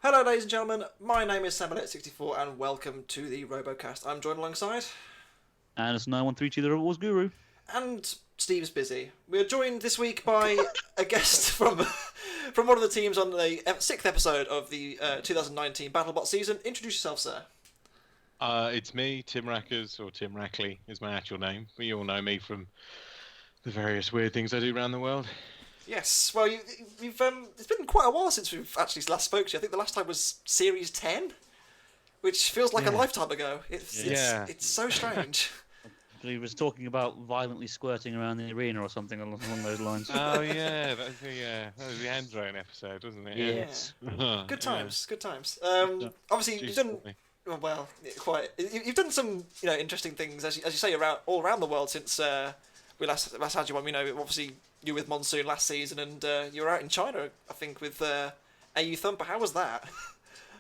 Hello, ladies and gentlemen. My name is Sam64, and welcome to the RoboCast. I'm joined alongside, And it's 9132, the Rebels Guru. and Steve's busy. We are joined this week by a guest from from one of the teams on the sixth episode of the 2019 BattleBots season. Introduce yourself, sir. It's me, Tim Rackers, or Tim Rackley is my actual name. But you all know me from the various weird things I do around the world. Yes. Well, you've it's been quite a while since we've actually last spoke to you. I think the last time was Series 10, which feels like a lifetime ago. It's so strange. He was talking about violently squirting around the arena or something along those lines. Oh yeah, that was the hand drone episode, wasn't it? Yes. Good times. Good times. Obviously, you've done. Well, quite. You've done some, interesting things, as you say, all around the world since we last had you on. Obviously you were with Monsoon last season, and you were out in China, I think, with AU Thumper. How was that?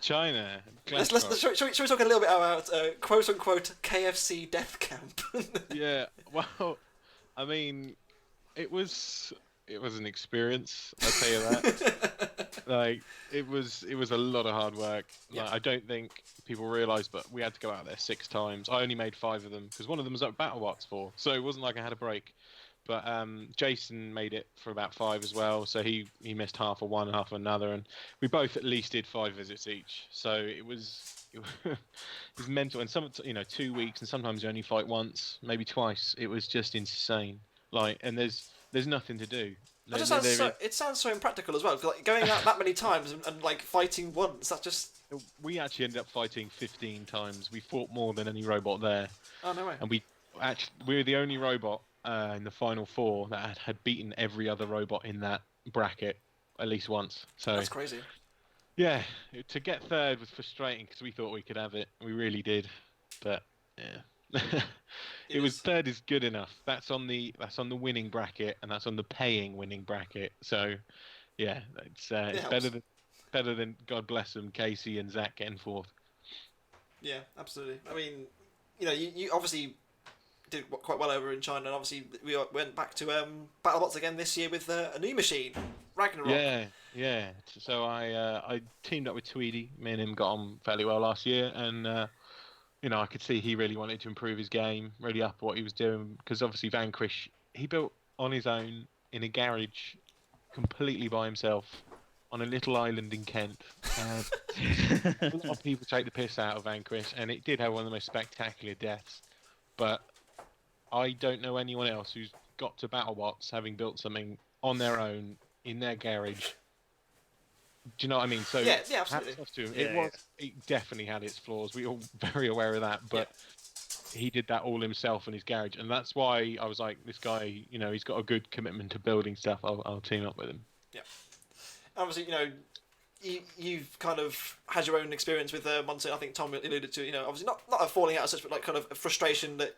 China. Shall we talk a little bit about quote unquote KFC death camp? Yeah. Well, I mean, it was an experience. I'll tell you that. Like it was a lot of hard work. Like, I don't think people realise, but we had to go out there 6 times. I only made 5 of them because one of them was at BattleBots for, so it wasn't like I had a break. But Jason made it for about 5 as well, so he missed half of one, half of another, and we both at least did 5 visits each. So it was mental. And 2 weeks, and sometimes you only fight once, maybe twice. It was just insane. Like, and there's nothing to do. It sounds so impractical as well. Like going out that many times and like fighting once. That just. We actually ended up fighting 15 times. We fought more than any robot there. Oh no way! And we were the only robot in the final 4 that had beaten every other robot in that bracket at least once. So that's crazy. Yeah, to get 3rd was frustrating because we thought we could have it. We really did, but yeah. It was 3rd is good enough. That's on the winning bracket, and that's on the paying winning bracket. So yeah, it's better than God bless them, Casey and Zach getting 4th. Yeah, absolutely. I mean, you obviously did quite well over in China, and obviously we went back to BattleBots again this year with a new machine, Ragnarok. Yeah. So I teamed up with Tweedy. Me and him got on fairly well last year, and I could see he really wanted to improve his game, really up what he was doing, because obviously Vanquish he built on his own in a garage, completely by himself, on a little island in Kent. A lot of people take the piss out of Vanquish, and it did have one of the most spectacular deaths, but I don't know anyone else who's got to BattleBots having built something on their own in their garage. Do you know what I mean? So yeah, absolutely. Hats off to him. It definitely had its flaws. We're all very aware of that, but he did that all himself in his garage, and that's why I was like, this guy, he's got a good commitment to building stuff. I'll team up with him. Yeah. Obviously, you've kind of had your own experience with Monsoon. I think Tom alluded to, obviously not a falling out as such, but like kind of a frustration that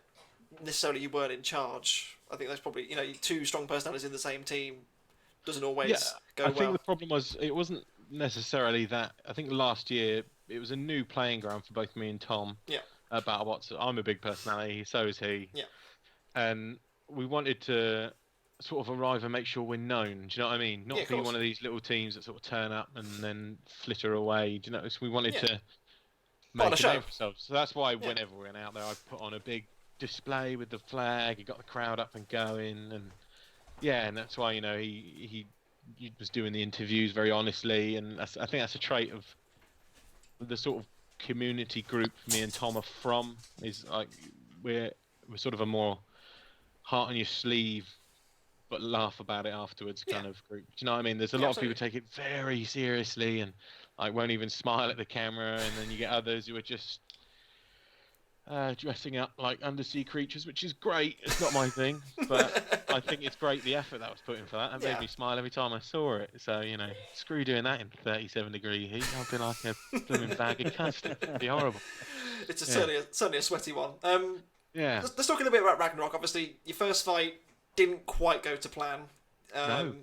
necessarily you weren't in charge. I think that's probably 2 strong personalities in the same team doesn't always go well. I think the problem was it wasn't necessarily that. I think last year it was a new playing ground for both me and Tom. Yeah. At BattleBots. I'm a big personality, so is he. Yeah. And we wanted to sort of arrive and make sure we're known. Do you know what I mean? Not be one of these little teams that sort of turn up and then flitter away. Do you know? So we wanted to make a name for ourselves. So that's why whenever we went out there, I put on a big display with the flag. He got the crowd up and going, and that's why he was doing the interviews very honestly, and I think that's a trait of the sort of community group me and Tom are from. Is like we're sort of a more heart on your sleeve but laugh about it afterwards kind of group. Do you know what I mean? There's a lot of people take it very seriously and like won't even smile at the camera, and then you get others who are just dressing up like undersea creatures, which is great. It's not my thing, but I think it's great the effort that was put in for that. It made me smile every time I saw it. So, screw doing that in 37-degree heat. I'd be like a blooming bag of custard. It'd be horrible. It's certainly a sweaty one. Let's talk a little bit about Ragnarok. Obviously, your first fight didn't quite go to plan. No.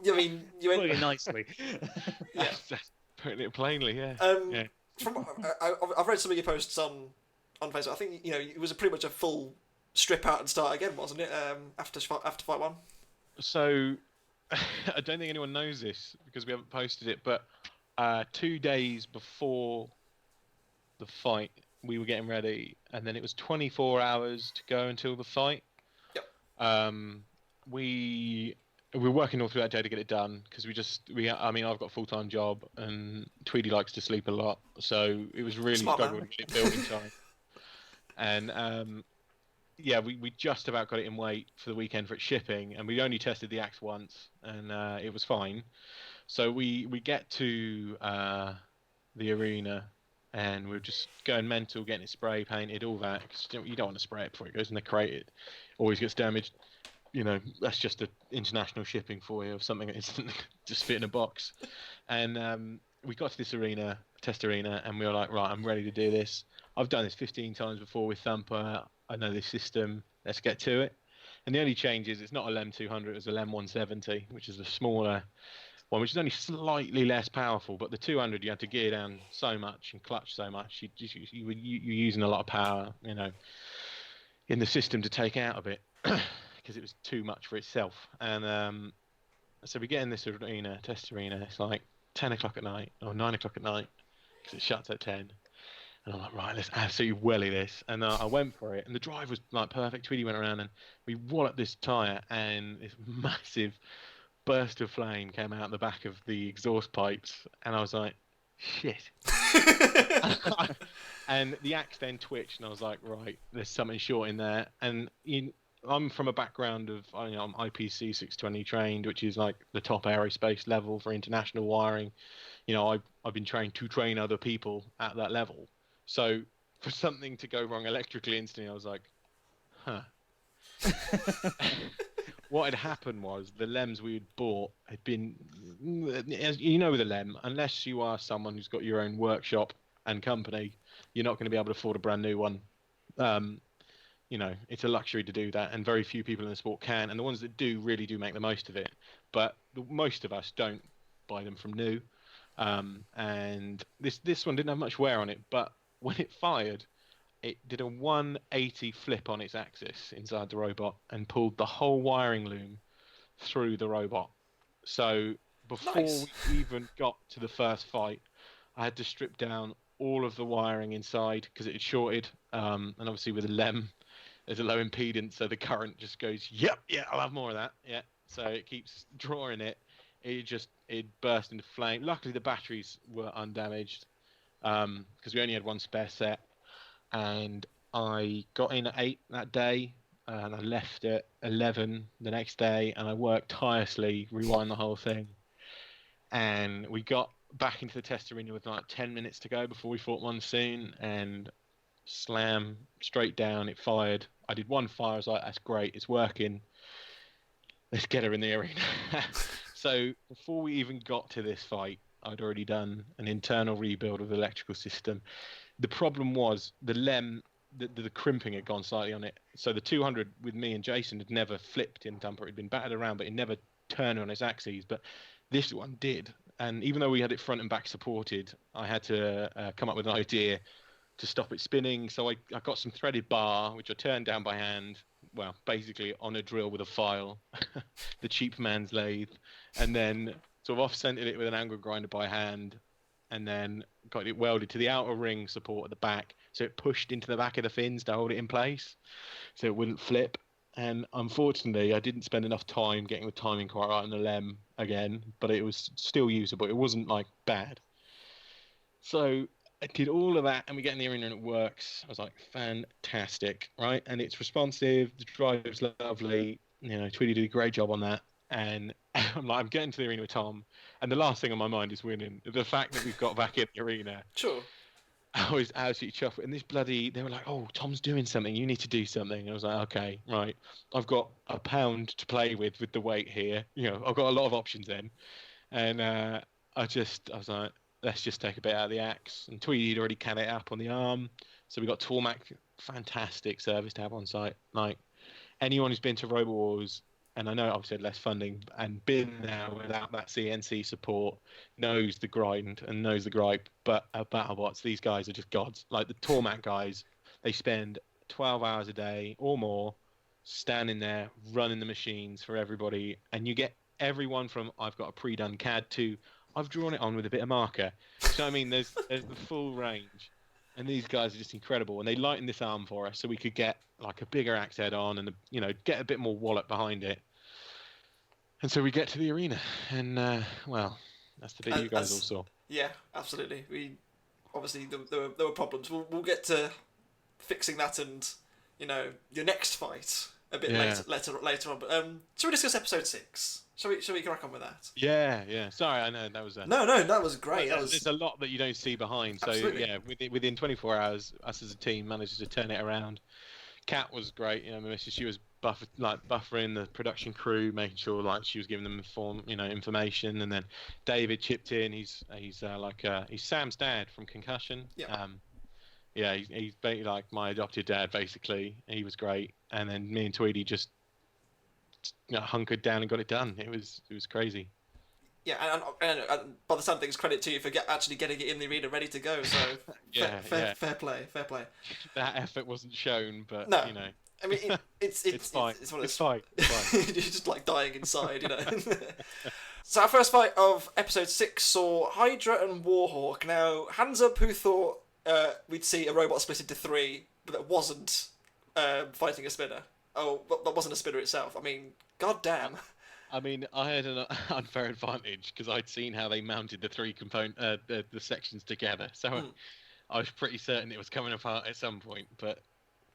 I mean, you went putting it nicely. That's putting it plainly, I've read some of your posts on Facebook. I think it was pretty much a full strip out and start again, wasn't it? After fight 1. So I don't think anyone knows this because we haven't posted it, but 2 days before the fight, we were getting ready, and then it was 24 hours to go until the fight. Yep. We were working all through that day to get it done because I mean, I've got a full-time job, and Tweedy likes to sleep a lot, so it was really struggling to get it built in time. And yeah, we just about got it in weight for the weekend for its shipping, and we only tested the axe once, and it was fine. So we get to the arena, and we're just going mental, getting it spray painted, all that. 'Cause you don't want to spray it before it goes in the crate; it always gets damaged. You know, that's just the international shipping for you of something that isn't just fit in a box. And we got to this arena, test arena, and we were like, right, I'm ready to do this. I've done this 15 times before with Thumper. I know this system. Let's get to it. And the only change is it's not a LEM 200, it's a LEM 170, which is a smaller one, which is only slightly less powerful. But the 200, you had to gear down so much and clutch so much. You're using a lot of power, you know, in the system to take out of it because it was too much for itself. And so we get in this arena, test arena. It's like 10 o'clock at night or 9 o'clock at night because it shuts at 10. And I'm like, right, let's absolutely welly this. And I went for it. And the drive was like perfect. Tweedy went around and we walloped this tyre, and this massive burst of flame came out the back of the exhaust pipes. And I was like, shit. And the axe then twitched, and I was like, right, there's something short in there. And I'm from a background of, I'm IPC 620 trained, which is like the top aerospace level for international wiring. You know, I've been trained to train other people at that level. So for something to go wrong electrically instantly, I was like, huh. What had happened was the LEMs we had bought had been, as you know, with a LEM, unless you are someone who's got your own workshop and company, you're not going to be able to afford a brand new one. You know, it's a luxury to do that, and very few people in the sport can. And the ones that do really do make the most of it. But most of us don't buy them from new. And this one didn't have much wear on it, but when it fired, it did a 180 flip on its axis inside the robot and pulled the whole wiring loom through the robot. So before we even got to the first fight, I had to strip down all of the wiring inside because it had shorted. And obviously with a LEM, there's a low impedance, so the current just goes, yep, yeah, I'll have more of that. Yeah, so it keeps drawing it. It burst into flame. Luckily, the batteries were undamaged because we only had one spare set. And I got in at 8 that day, and I left at 11 the next day, and I worked tirelessly, rewind the whole thing. And we got back into the test arena with like 10 minutes to go before we fought Monsoon, and slam, straight down, it fired. I did one fire, I was like, that's great, it's working. Let's get her in the arena. So before we even got to this fight, I'd already done an internal rebuild of the electrical system. The problem was the LEM, the crimping had gone slightly on it. So the 200 with me and Jason had never flipped in Thumper. It had been battered around, but it never turned on its axes. But this one did. And even though we had it front and back supported, I had to come up with an idea to stop it spinning. So I got some threaded bar, which I turned down by hand. Well, basically on a drill with a file, the cheap man's lathe. And then sort of off-centered it with an angle grinder by hand. And then got it welded to the outer ring support at the back, so it pushed into the back of the fins to hold it in place, so it wouldn't flip. And unfortunately, I didn't spend enough time getting the timing quite right on the LEM again, but it was still usable. It wasn't like bad. So I did all of that, and we get in the arena and it works. I was like, fantastic, right? And it's responsive. The drive's lovely. You know, Tweedy did a great job on that. And I'm getting to the arena with Tom, and the last thing on my mind is winning. The fact that we've got back in the arena. Sure. I was absolutely chuffed. And they were like, oh, Tom's doing something. You need to do something. And I was like, okay, right. I've got a pound to play with the weight here. You know, I've got a lot of options then. And I was like, let's just take a bit out of the axe. And Tweedy had already canned it up on the arm. So we got Tormac, fantastic service to have on site. Like, anyone who's been to Robo Wars, and I know I've said less funding, and been there without that CNC support, knows the grind and knows the gripe. But at BattleBots, these guys are just gods. Like the Tormac guys, they spend 12 hours a day or more standing there running the machines for everybody, and you get everyone from I've got a pre-done CAD to I've drawn it on with a bit of marker. So I mean, there's the full range, and these guys are just incredible. And they lightened this arm for us, so we could get like a bigger axe head on, and get a bit more wallop behind it. And so we get to the arena, and well, that's the bit you guys all saw. Yeah, absolutely. We obviously there were problems. We'll get to fixing that, and your next fight a bit later on. But shall we discuss episode 6? Shall we crack on with that? Yeah. Sorry, I know that was No, that was great. There's a lot that you don't see behind. So Absolutely. yeah, within 24 hours, us as a team managed to turn it around. Kat was great. She was buffering the production crew, making sure she was giving them information. And then David chipped in. He's Sam's dad from Concussion. Yeah. He's basically like my adopted dad, basically. He was great. And then me and Tweedy just hunkered down and got it done. It was crazy. Yeah, and by the sound of things, credit to you for actually getting it in the arena ready to go. So fair play. That effort wasn't shown, but no. I mean, it's fine. It's fine. You're just like dying inside, So our first fight of episode 6 saw Hydra and Warhawk. Now, hands up who thought we'd see a robot split into 3, but that wasn't fighting a spinner. Oh, that wasn't a spinner itself. I mean, goddamn. I mean, I had an unfair advantage because I'd seen how they mounted the 3 the sections together. So I was pretty certain it was coming apart at some point. But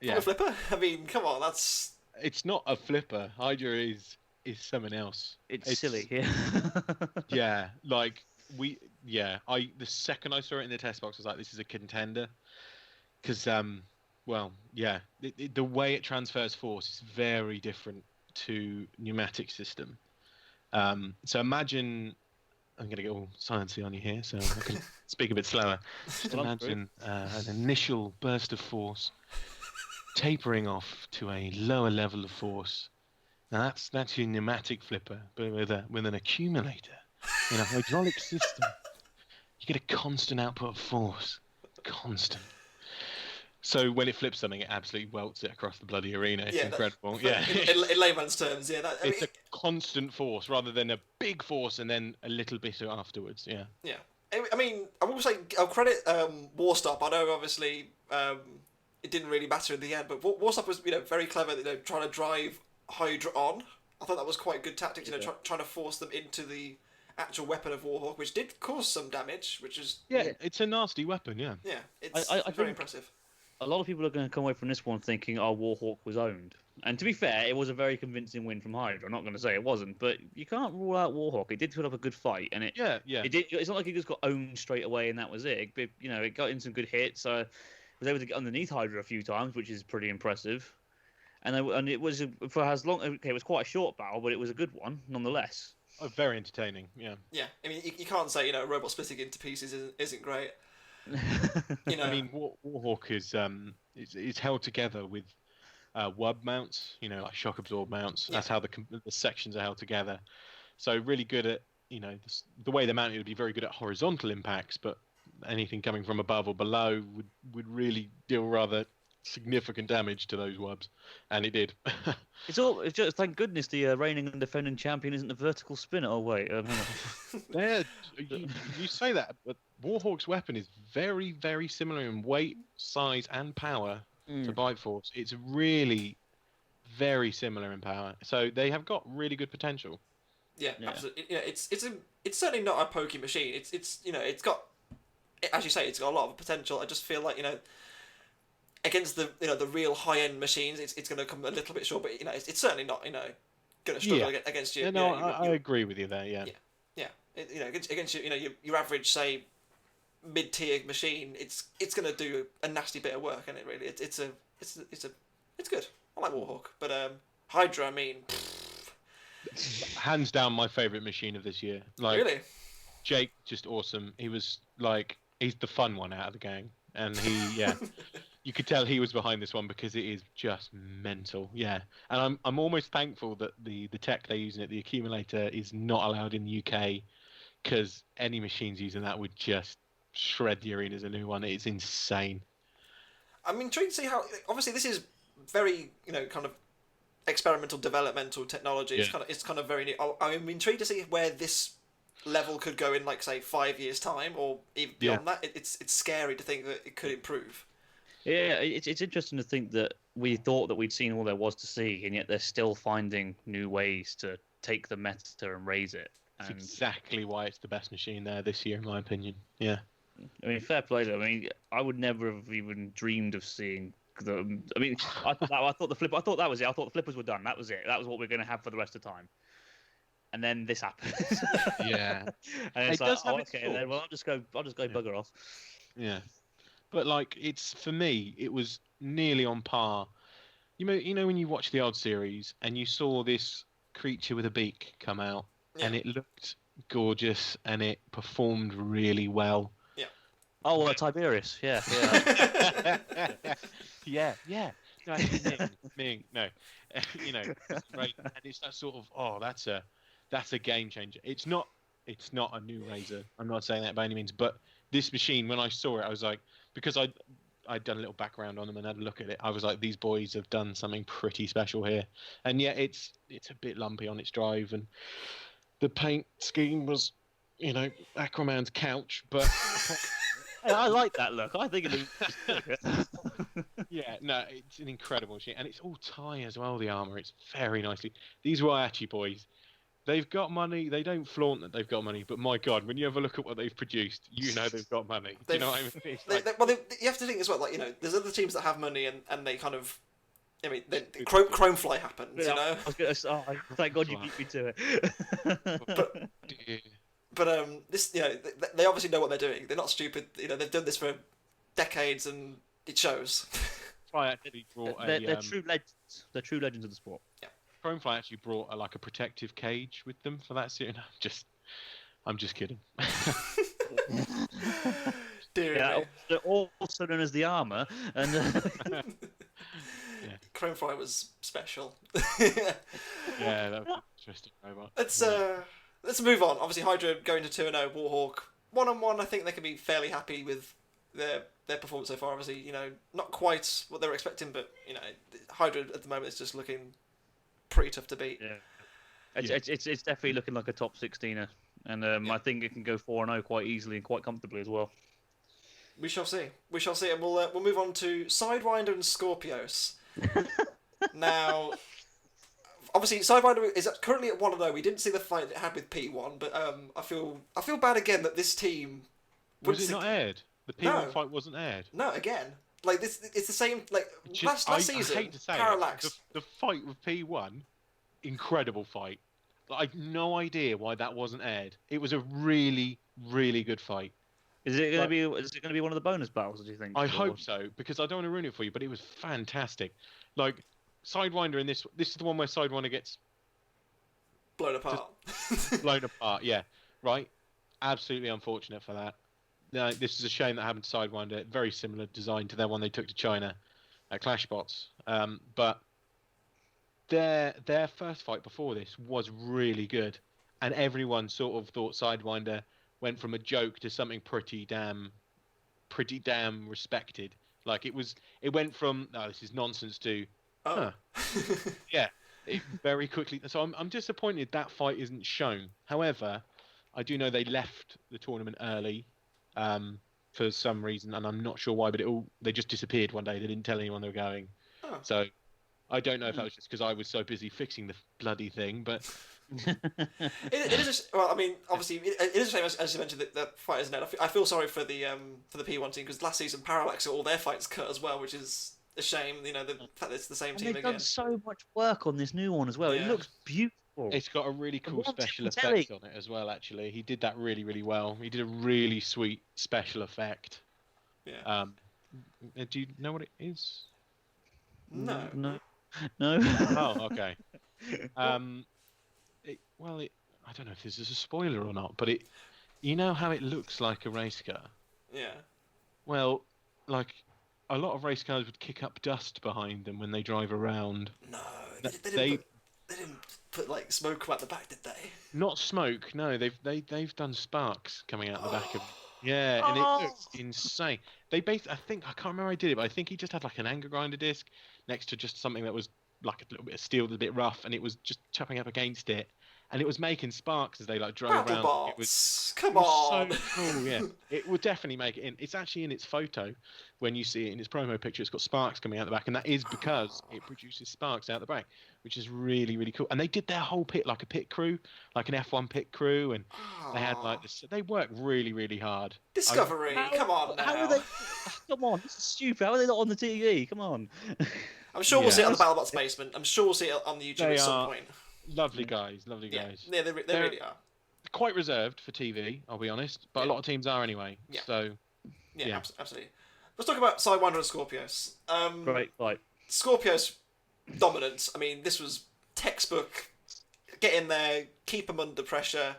yeah, a flipper. I mean, come on, that's. It's not a flipper. Hydra is something else. It's silly. Yeah. The second I saw it in the test box, I was like, this is a contender. Because the way it transfers force is very different to pneumatic system. So imagine, I'm going to get all sciencey on you here, so I can speak a bit slower. Just imagine an initial burst of force tapering off to a lower level of force. Now that's your pneumatic flipper, but with an accumulator in a hydraulic system, you get a constant output of force. Constant. So when it flips something, it absolutely welts it across the bloody arena. It's incredible. In layman's terms, it's a constant force rather than a big force and then a little bit afterwards. Yeah. Yeah. I mean, I will say I'll credit Warstop. I know obviously it didn't really matter in the end, but Warstop was very clever. Trying to drive Hydra on. I thought that was quite good tactics. Trying to force them into the actual weapon of Warhawk, which did cause some damage. Which is it's a nasty weapon. Yeah. Yeah, it's very impressive. A lot of people are going to come away from this one thinking, Warhawk was owned. And to be fair, it was a very convincing win from Hydra. I'm not going to say it wasn't, but you can't rule out Warhawk. It did put up a good fight, and it did. It's not like he just got owned straight away and that was it. It got in some good hits. Was able to get underneath Hydra a few times, which is pretty impressive. And it was for as long. Okay, it was quite a short battle, but it was a good one nonetheless. Oh, very entertaining. Yeah. Yeah, I mean, you can't say a robot splitting into pieces isn't great. I mean, Warhawk is held together with wub mounts, like shock absorb mounts. That's how the sections are held together. So really good at the way they're mounted would be very good at horizontal impacts, but anything coming from above or below would really deal rather significant damage to those wubs, and it did. It's just thank goodness the reigning and defending champion isn't a vertical spinner. Oh wait, you say that, but Warhawk's weapon is very, very similar in weight, size, and power to Bite Force. It's really very similar in power, so they have got really good potential. Yeah. Absolutely. It's certainly not a pokey machine. It's got, as you say, it's got a lot of potential. I just feel like against the real high end machines, it's going to come a little bit short. But it's certainly not going to struggle against you. I agree with you there. Yeah. Against your average, say, mid tier machine, it's going to do a nasty bit of work, and it really it's good. I like Warhawk, but Hydra, I mean, hands down my favorite machine of this year. Really, Jake, just awesome. He was he's the fun one out of the gang, and he you could tell he was behind this one because it is just mental. Yeah, and I'm almost thankful that the tech they're using at the accumulator is not allowed in the UK, because any machines using that would just shred the arena as a new one. It's insane. I'm intrigued to see how. Obviously, this is very kind of experimental developmental technology. Yeah. It's kind of very new. I'm intrigued to see where this level could go in, like, say, 5 years' time, or even beyond that. It's scary to think that it could improve. Yeah, it's interesting to think that we thought that we'd seen all there was to see, and yet they're still finding new ways to take the meta and raise it. That's exactly why it's the best machine there this year, in my opinion. Yeah. I mean, fair play though. I mean, I would never have even dreamed of seeing the. I mean, I thought the flip. I thought that was it. I thought the flippers were done. That was it. That was what we're going to have for the rest of the time. And then this happened. Yeah. And it's like, okay, then, well, I'll just go bugger off. Yeah. But like, for me, it was nearly on par. You know when you watch the old series and you saw this creature with a beak come out, and it looked gorgeous and it performed really well. Yeah. Oh, Tiberius. Yeah. Yeah. No, Ming. No. Right. And it's that sort of, that's a game changer. It's not a new Razor. I'm not saying that by any means, but this machine, when I saw it, I was like, because I'd done a little background on them and had a look at it, I was like, these boys have done something pretty special here. And yet it's a bit lumpy on its drive, and the paint scheme was, Aquaman's couch, but hey, I like that look. I think it looks yeah, no, it's an incredible machine, and it's all tie as well, the armor. It's very nicely. These Waiachi boys, they've got money. They don't flaunt that they've got money, but my God, when you have a look at what they've produced, they've got money. Do you know what I mean? You have to think as well, like, there's other teams that have money and they kind of, Chrome Fly happens, I was gonna thank God you beat me to it. But this, they obviously know what they're doing. They're not stupid. They've done this for decades, and it shows. They're true legends. They're true legends of the sport. Yeah. Chromefly actually brought a protective cage with them for that series. I'm just kidding. Dear they're also known as the armor, and Chromefly was special. Yeah, that was an interesting robot. Let's move on. Obviously, Hydra going to 2-0. Warhawk 1-on-1. I think they can be fairly happy with their performance so far. Obviously, not quite what they were expecting, but Hydra at the moment is just looking pretty tough to beat. Yeah, it's definitely looking like a top 16er, and I think it can go 4-0 quite easily and quite comfortably as well. We shall see, and we'll move on to Sidewinder and Skorpios. Now, obviously, Sidewinder is currently at 1-0. We didn't see the fight it had with P1, but I feel bad again that this team was it not aired. The P1 fight wasn't aired. No, again. Like this, it's the same. Like last season, I hate to say Parallax. The fight with P1, incredible fight. I've no idea why that wasn't aired. It was a really, really good fight. Is it going to be one of the bonus battles? Do you think? I hope so, because I don't want to ruin it for you. But it was fantastic. Like Sidewinder in this is the one where Sidewinder gets blown apart. Blown apart. Yeah. Right. Absolutely unfortunate for that. No, this is a shame that happened to Sidewinder. Very similar design to their one they took to China at ClashBots. But their first fight before this was really good, and everyone sort of thought Sidewinder went from a joke to something pretty damn respected. Like it went from this is nonsense to yeah, very quickly. So I'm disappointed that fight isn't shown. However, I do know they left the tournament early. For some reason, and I'm not sure why, but they just disappeared one day. They didn't tell anyone they were going. Oh. So I don't know if that was just because I was so busy fixing the bloody thing, but it is. Well, I mean, obviously, it is a shame as you mentioned that fight isn't out. I feel sorry for the P1 team, because last season Parallax got all their fights cut as well, which is a shame. The fact that it's the same team again. They've done so much work on this new one as well. Yeah. It looks beautiful. It's got a really cool special effect on it as well, actually. He did that really, really well. He did a really sweet special effect. Yeah. Do you know what it is? No. Oh, okay. I don't know if this is a spoiler or not, but you know how it looks like a race car? Yeah. Well, like, a lot of race cars would kick up dust behind them when they drive around. No, they didn't put like smoke out the back, did they? Not smoke. No, they've done sparks coming out the back of. Yeah, and it looks insane. I think I can't remember how I did it, but I think he just had like an anger grinder disc next to just something that was like a little bit of steel, a bit rough, and it was just chopping up against it. And it was making sparks as they like drove around. Come on! So cool, yeah. It will definitely make it in. It's actually in its photo when you see it in its promo picture. It's got sparks coming out the back, and that is because it produces sparks out the back, which is really, really cool. And they did their whole pit like a pit crew, like an F1 pit crew, and they had like this. They worked really, really hard. Discovery, come on now. How are they? Come on, this is stupid. How are they not on the TV? Come on. I'm sure we'll see it on the BattleBots basement. I'm sure we'll see it on the YouTube at some point. Lovely guys, lovely guys. Yeah, they really are. Quite reserved for TV, I'll be honest, but a lot of teams are anyway. Yeah. So, yeah. Absolutely. Let's talk about Sidewinder and Skorpios. Great fight. Skorpios dominance. I mean, this was textbook. Get in there, keep them under pressure.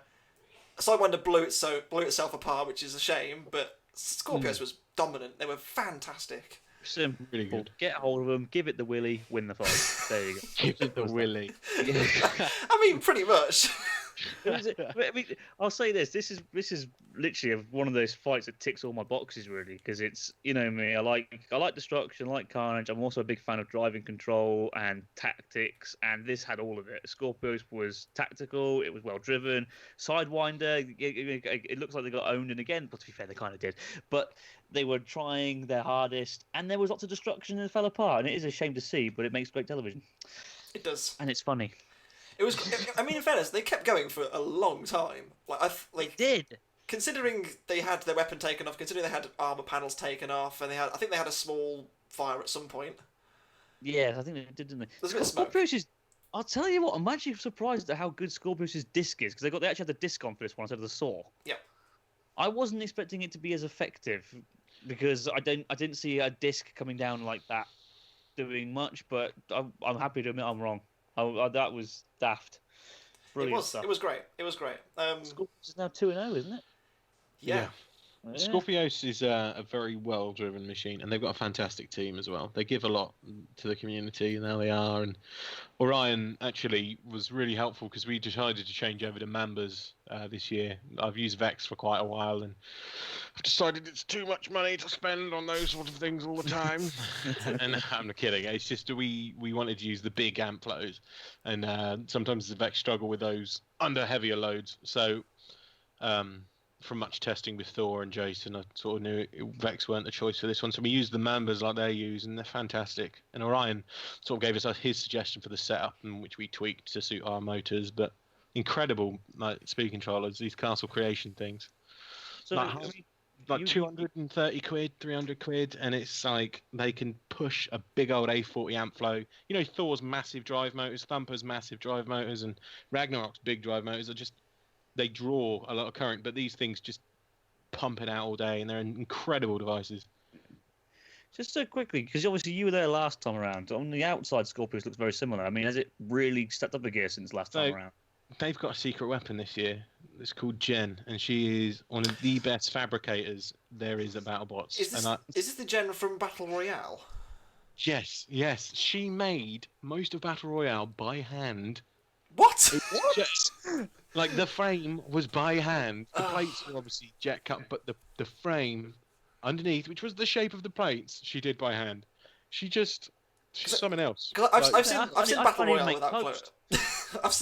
Sidewinder blew itself apart, which is a shame, but Skorpios was dominant. They were fantastic. Simple. Really good. Get hold of them, give it the willy, win the fight. There you go. Give it the willy. I mean, pretty much. I mean, I'll say this. This is literally one of those fights that ticks all my boxes, really, because it's, you know me. I like destruction, I like carnage. I'm also a big fan of driving control and tactics, and this had all of it. Skorpios was tactical. It was well driven. Sidewinder. It looks like they got owned, and again, but to be fair, they kind of did. But they were trying their hardest, and there was lots of destruction and it fell apart. And it is a shame to see, but it makes great television. It does, and it's funny. It was. I mean, in fairness, they kept going for a long time. They did. Considering they had their weapon taken off, considering they had armor panels taken off, and I think they had a small fire at some point. Yeah, I think they did, didn't they? There's a bit of smoke. Skorpios I'll tell you what, I'm actually surprised at how good Skorpios' disc is, because they actually had the disc on for this one instead of the saw. Yeah. I wasn't expecting it to be as effective, because I didn't see a disc coming down like that doing much, but I'm happy to admit I'm wrong. That was daft. Brilliant stuff. It was great. Skorpios is now 2-0, isn't it? Yeah. Skorpios is a very well-driven machine, and they've got a fantastic team as well. They give a lot to the community, and there they are. And Orion actually was really helpful because we decided to change over to Mambas this year. I've used Vex for quite a while, and I've decided it's too much money to spend on those sort of things all the time. And I'm not kidding. It's just we wanted to use the big amp loads, and sometimes the Vex struggle with those under heavier loads. So from much testing with Thor and Jason, I sort of knew Vex weren't the choice for this one. So we used the Mambas like they use, and they're fantastic. And Orion sort of gave us his suggestion for the setup, and which we tweaked to suit our motors. But incredible, like speed controllers, these castle creation things. So like 230 quid, 300 quid, and it's like they can push a big old A40 amp flow. You know, Thor's massive drive motors, Thumper's massive drive motors, and Ragnarok's big drive motors are just, they draw a lot of current, but these things just pump it out all day, and they're incredible devices. Just so quickly, because obviously you were there last time around. On the outside, Skorpios looks very similar. I mean, has it really stepped up a gear since last time around? They've got a secret weapon this year. It's called Jen, and she is one of the best fabricators there is at BattleBots. Is this the Jen from Battle Royale? Yes. She made most of Battle Royale by hand. What? Like, the frame was by hand. The plates were obviously jet cut, but the frame underneath, which was the shape of the plates, she did by hand. She's something else. I've seen Battle Royale without clothes. I've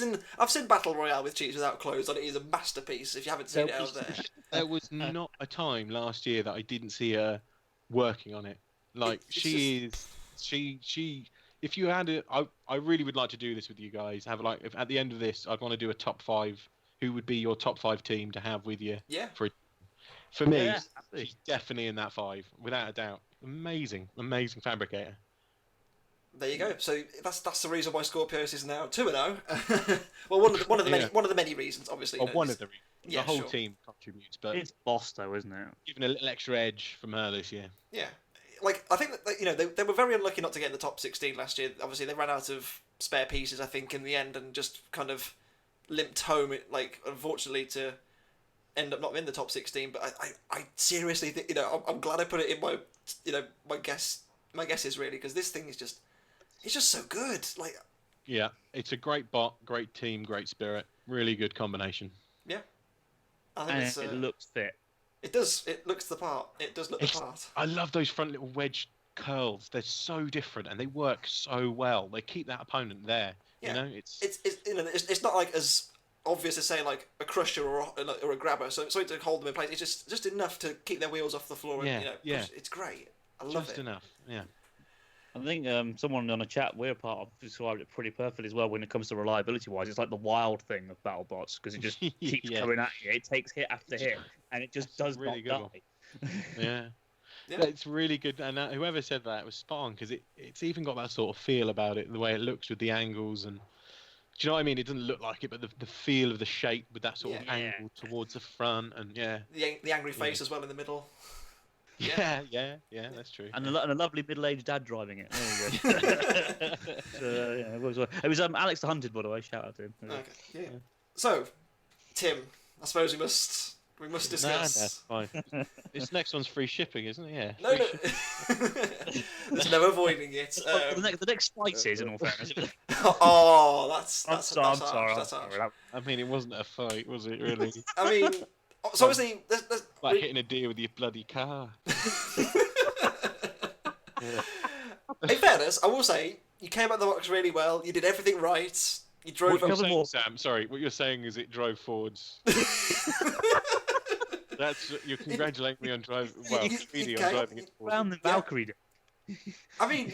seen Battle Royale with cheats without clothes, and it is a masterpiece. If you haven't seen it out there, there was not a time last year that I didn't see her working on it. Like, if you had it, I really would like to do this with you guys. If at the end of this, I'd want to do a top 5. Who would be your top 5 team to have with you? Yeah. For me, she's definitely in that 5, without a doubt. Amazing fabricator. There you go. So that's the reason why Skorpios is now 2-0. Well, one of the many reasons, obviously. One of the reasons. The whole team contributes, but it's boss though, isn't it? Given a little extra edge from her this year. Yeah. Like, I think that they were very unlucky not to get in the top 16 last year. Obviously, they ran out of spare pieces, I think, in the end, and just kind of limped home. Unfortunately, to end up not in the top 16. But I seriously think, I'm glad I put it in my, my guesses really, because this thing is just, it's just so good. Like, yeah, it's a great bot, great team, great spirit, really good combination. Yeah, I think it looks fit. It does. It looks the part. It does look the part. I love those front little wedge curls. They're so different and they work so well. They keep that opponent there. You know, it's not like as obvious as saying like a crusher or a grabber. So something to hold them in place. It's just enough to keep their wheels off the floor. And, push. It's great. I love it. Just enough. Yeah. I think someone on a chat we're part of described it pretty perfectly as well when it comes to reliability-wise. It's like the wild thing of BattleBots because it just keeps coming at you. It takes hit after hit, and it just does really not die. Yeah. It's really good. And whoever said that was spot on because it's even got that sort of feel about it, the way it looks with the angles. And do you know what I mean? It doesn't look like it, but the feel of the shape with that sort of angle towards the front. And the angry face as well in the middle. Yeah, that's true. And a lovely middle-aged dad driving it. There we go. So, it was Alex the Hunted, by the way. Shout out to him. Okay, yeah. So, Tim, I suppose we must discuss. No, that's fine. This next one's free shipping, isn't it? Yeah. No. There's no avoiding it. The next fight is, in all fairness. Oh, that's I'm sorry. I mean, it wasn't a fight, was it? Really? I mean. So obviously, like hitting a deer with your bloody car. In fairness, I will say you came out the box really well. You did everything right. You drove. What you're saying, Sam? Sorry, what you're saying is it drove forwards. You're congratulating me on driving. Well, Speedy on driving it forward. Around the Valkyrie. I mean,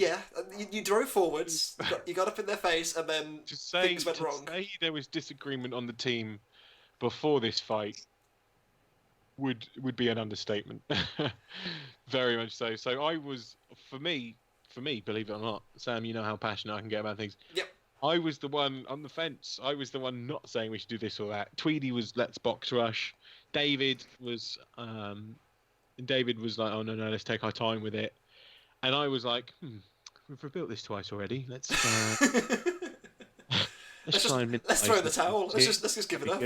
you drove forwards. You got up in their face, and then things went wrong. To say there was disagreement on the team before this fight would be an understatement. Very much so. So I was, for me, believe it or not, Sam, you know how passionate I can get about things. Yep. I was the one on the fence. I was the one not saying we should do this or that. Tweedy was let's box rush. David was like, oh no, let's take our time with it. And I was like, we've rebuilt this twice already. Let's try and let's throw in the towel. Let's just give it up.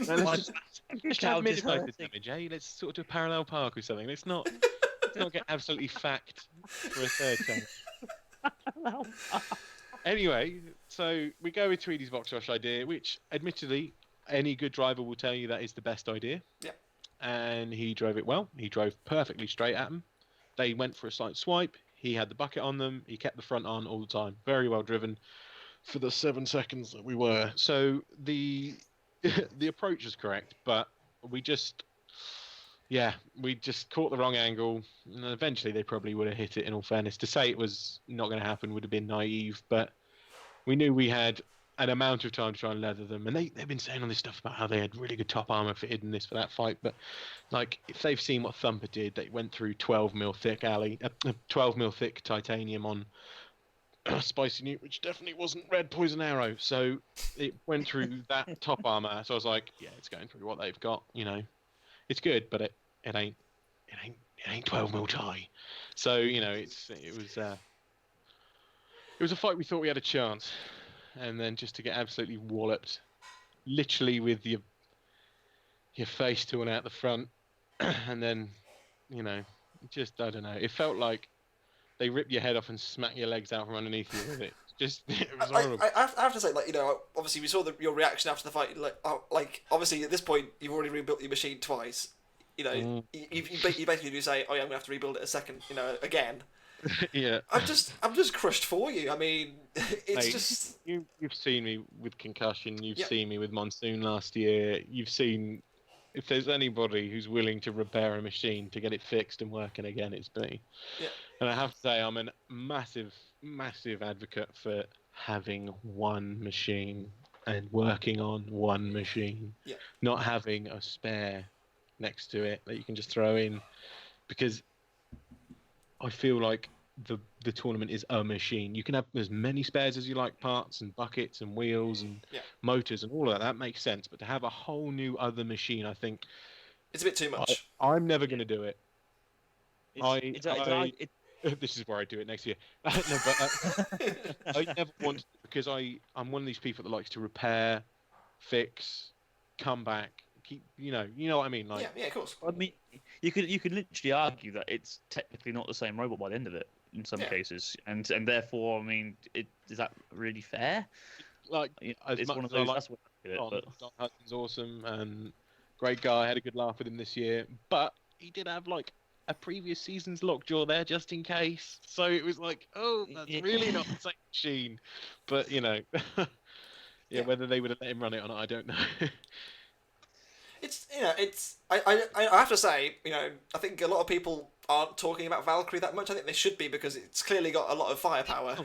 No, let's try minimize the damage, eh? Let's sort of do a parallel park or something. Let's not get absolutely fact for a third time. Anyway, so we go with Tweedy's box rush idea, which admittedly any good driver will tell you that is the best idea. Yeah. And he drove it well. He drove perfectly straight at them. They went for a slight swipe. He had the bucket on them. He kept the front on all the time. Very well driven for the 7 seconds that we were. So the approach is correct, but we just caught the wrong angle, and eventually they probably would have hit it, in all fairness. To say it was not going to happen would have been naive, but we knew we had an amount of time to try and leather them, and they've been saying all this stuff about how they had really good top armor fitted in this for that fight, but like if they've seen what Thumper did, they went through 12 mil thick titanium on Spicy Newt, which definitely wasn't red poison arrow, so it went through that top armor. So I was like, yeah, it's going through what they've got. You know, it's good, but it ain't 12 mil tie. So you know, it was a fight we thought we had a chance, and then just to get absolutely walloped, literally with your face torn out the front, and then you know, just I don't know. It felt like they rip your head off and smack your legs out from underneath you with it. It was horrible. I have to say, like, you know, obviously we saw your reaction after the fight. Like, obviously at this point you've already rebuilt your machine twice. You know, you basically do say, oh yeah, I'm gonna have to rebuild it a second, you know, again. Yeah. I'm just crushed for you. I mean, it's Mate, just you've seen me with concussion. You've seen me with Monsoon last year. You've seen. If there's anybody who's willing to repair a machine to get it fixed and working again, it's me. Yeah. And I have to say, I'm a massive advocate for having one machine and working on one machine. Yeah. Not having a spare next to it that you can just throw in, because I feel like the tournament is a machine. You can have as many spares as you like, parts and buckets and wheels and motors and all of that. That makes sense. But to have a whole new other machine, I think it's a bit too much. I'm never going to do it. This is where I do it next year. No, but I never want to, because I'm one of these people that likes to repair, fix, come back, keep. You know what I mean. Like, yeah, of course. I mean, you could literally argue that it's technically not the same robot by the end of it in some cases, and therefore, I mean, is that really fair? Like, it's one of those. That's what I do it. Don Hudson's awesome and great guy. I had a good laugh with him this year, but he did have like a previous season's lockjaw there just in case. So it was like, oh, that's really not the same machine. But yeah, whether they would have let him run it or not, I don't know. I have to say, I think a lot of people aren't talking about Valkyrie that much. I think they should be because it's clearly got a lot of firepower.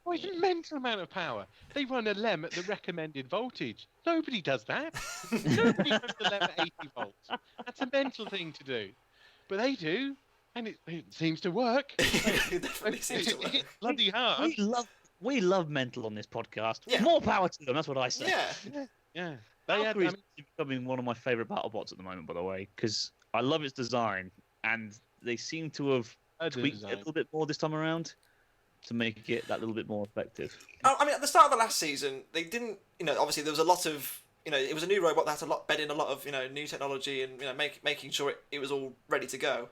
Oh, it's an immense amount of power. They run a LEM at the recommended voltage. Nobody does that. Nobody runs a LEM at 80 volts. That's a mental thing to do. But they do, and it seems to work. It definitely seems to work. It's bloody hard. We love mental on this podcast. Yeah. More power to them, that's what I say. Yeah. Valkyrie's becoming one of my favourite BattleBots at the moment, by the way, because I love its design, and they seem to have tweaked it a little bit more this time around to make it that little bit more effective. I mean, at the start of the last season, they didn't, obviously there was a lot of, it was a new robot that had to bed in a lot of, new technology and, making sure it was all ready to go.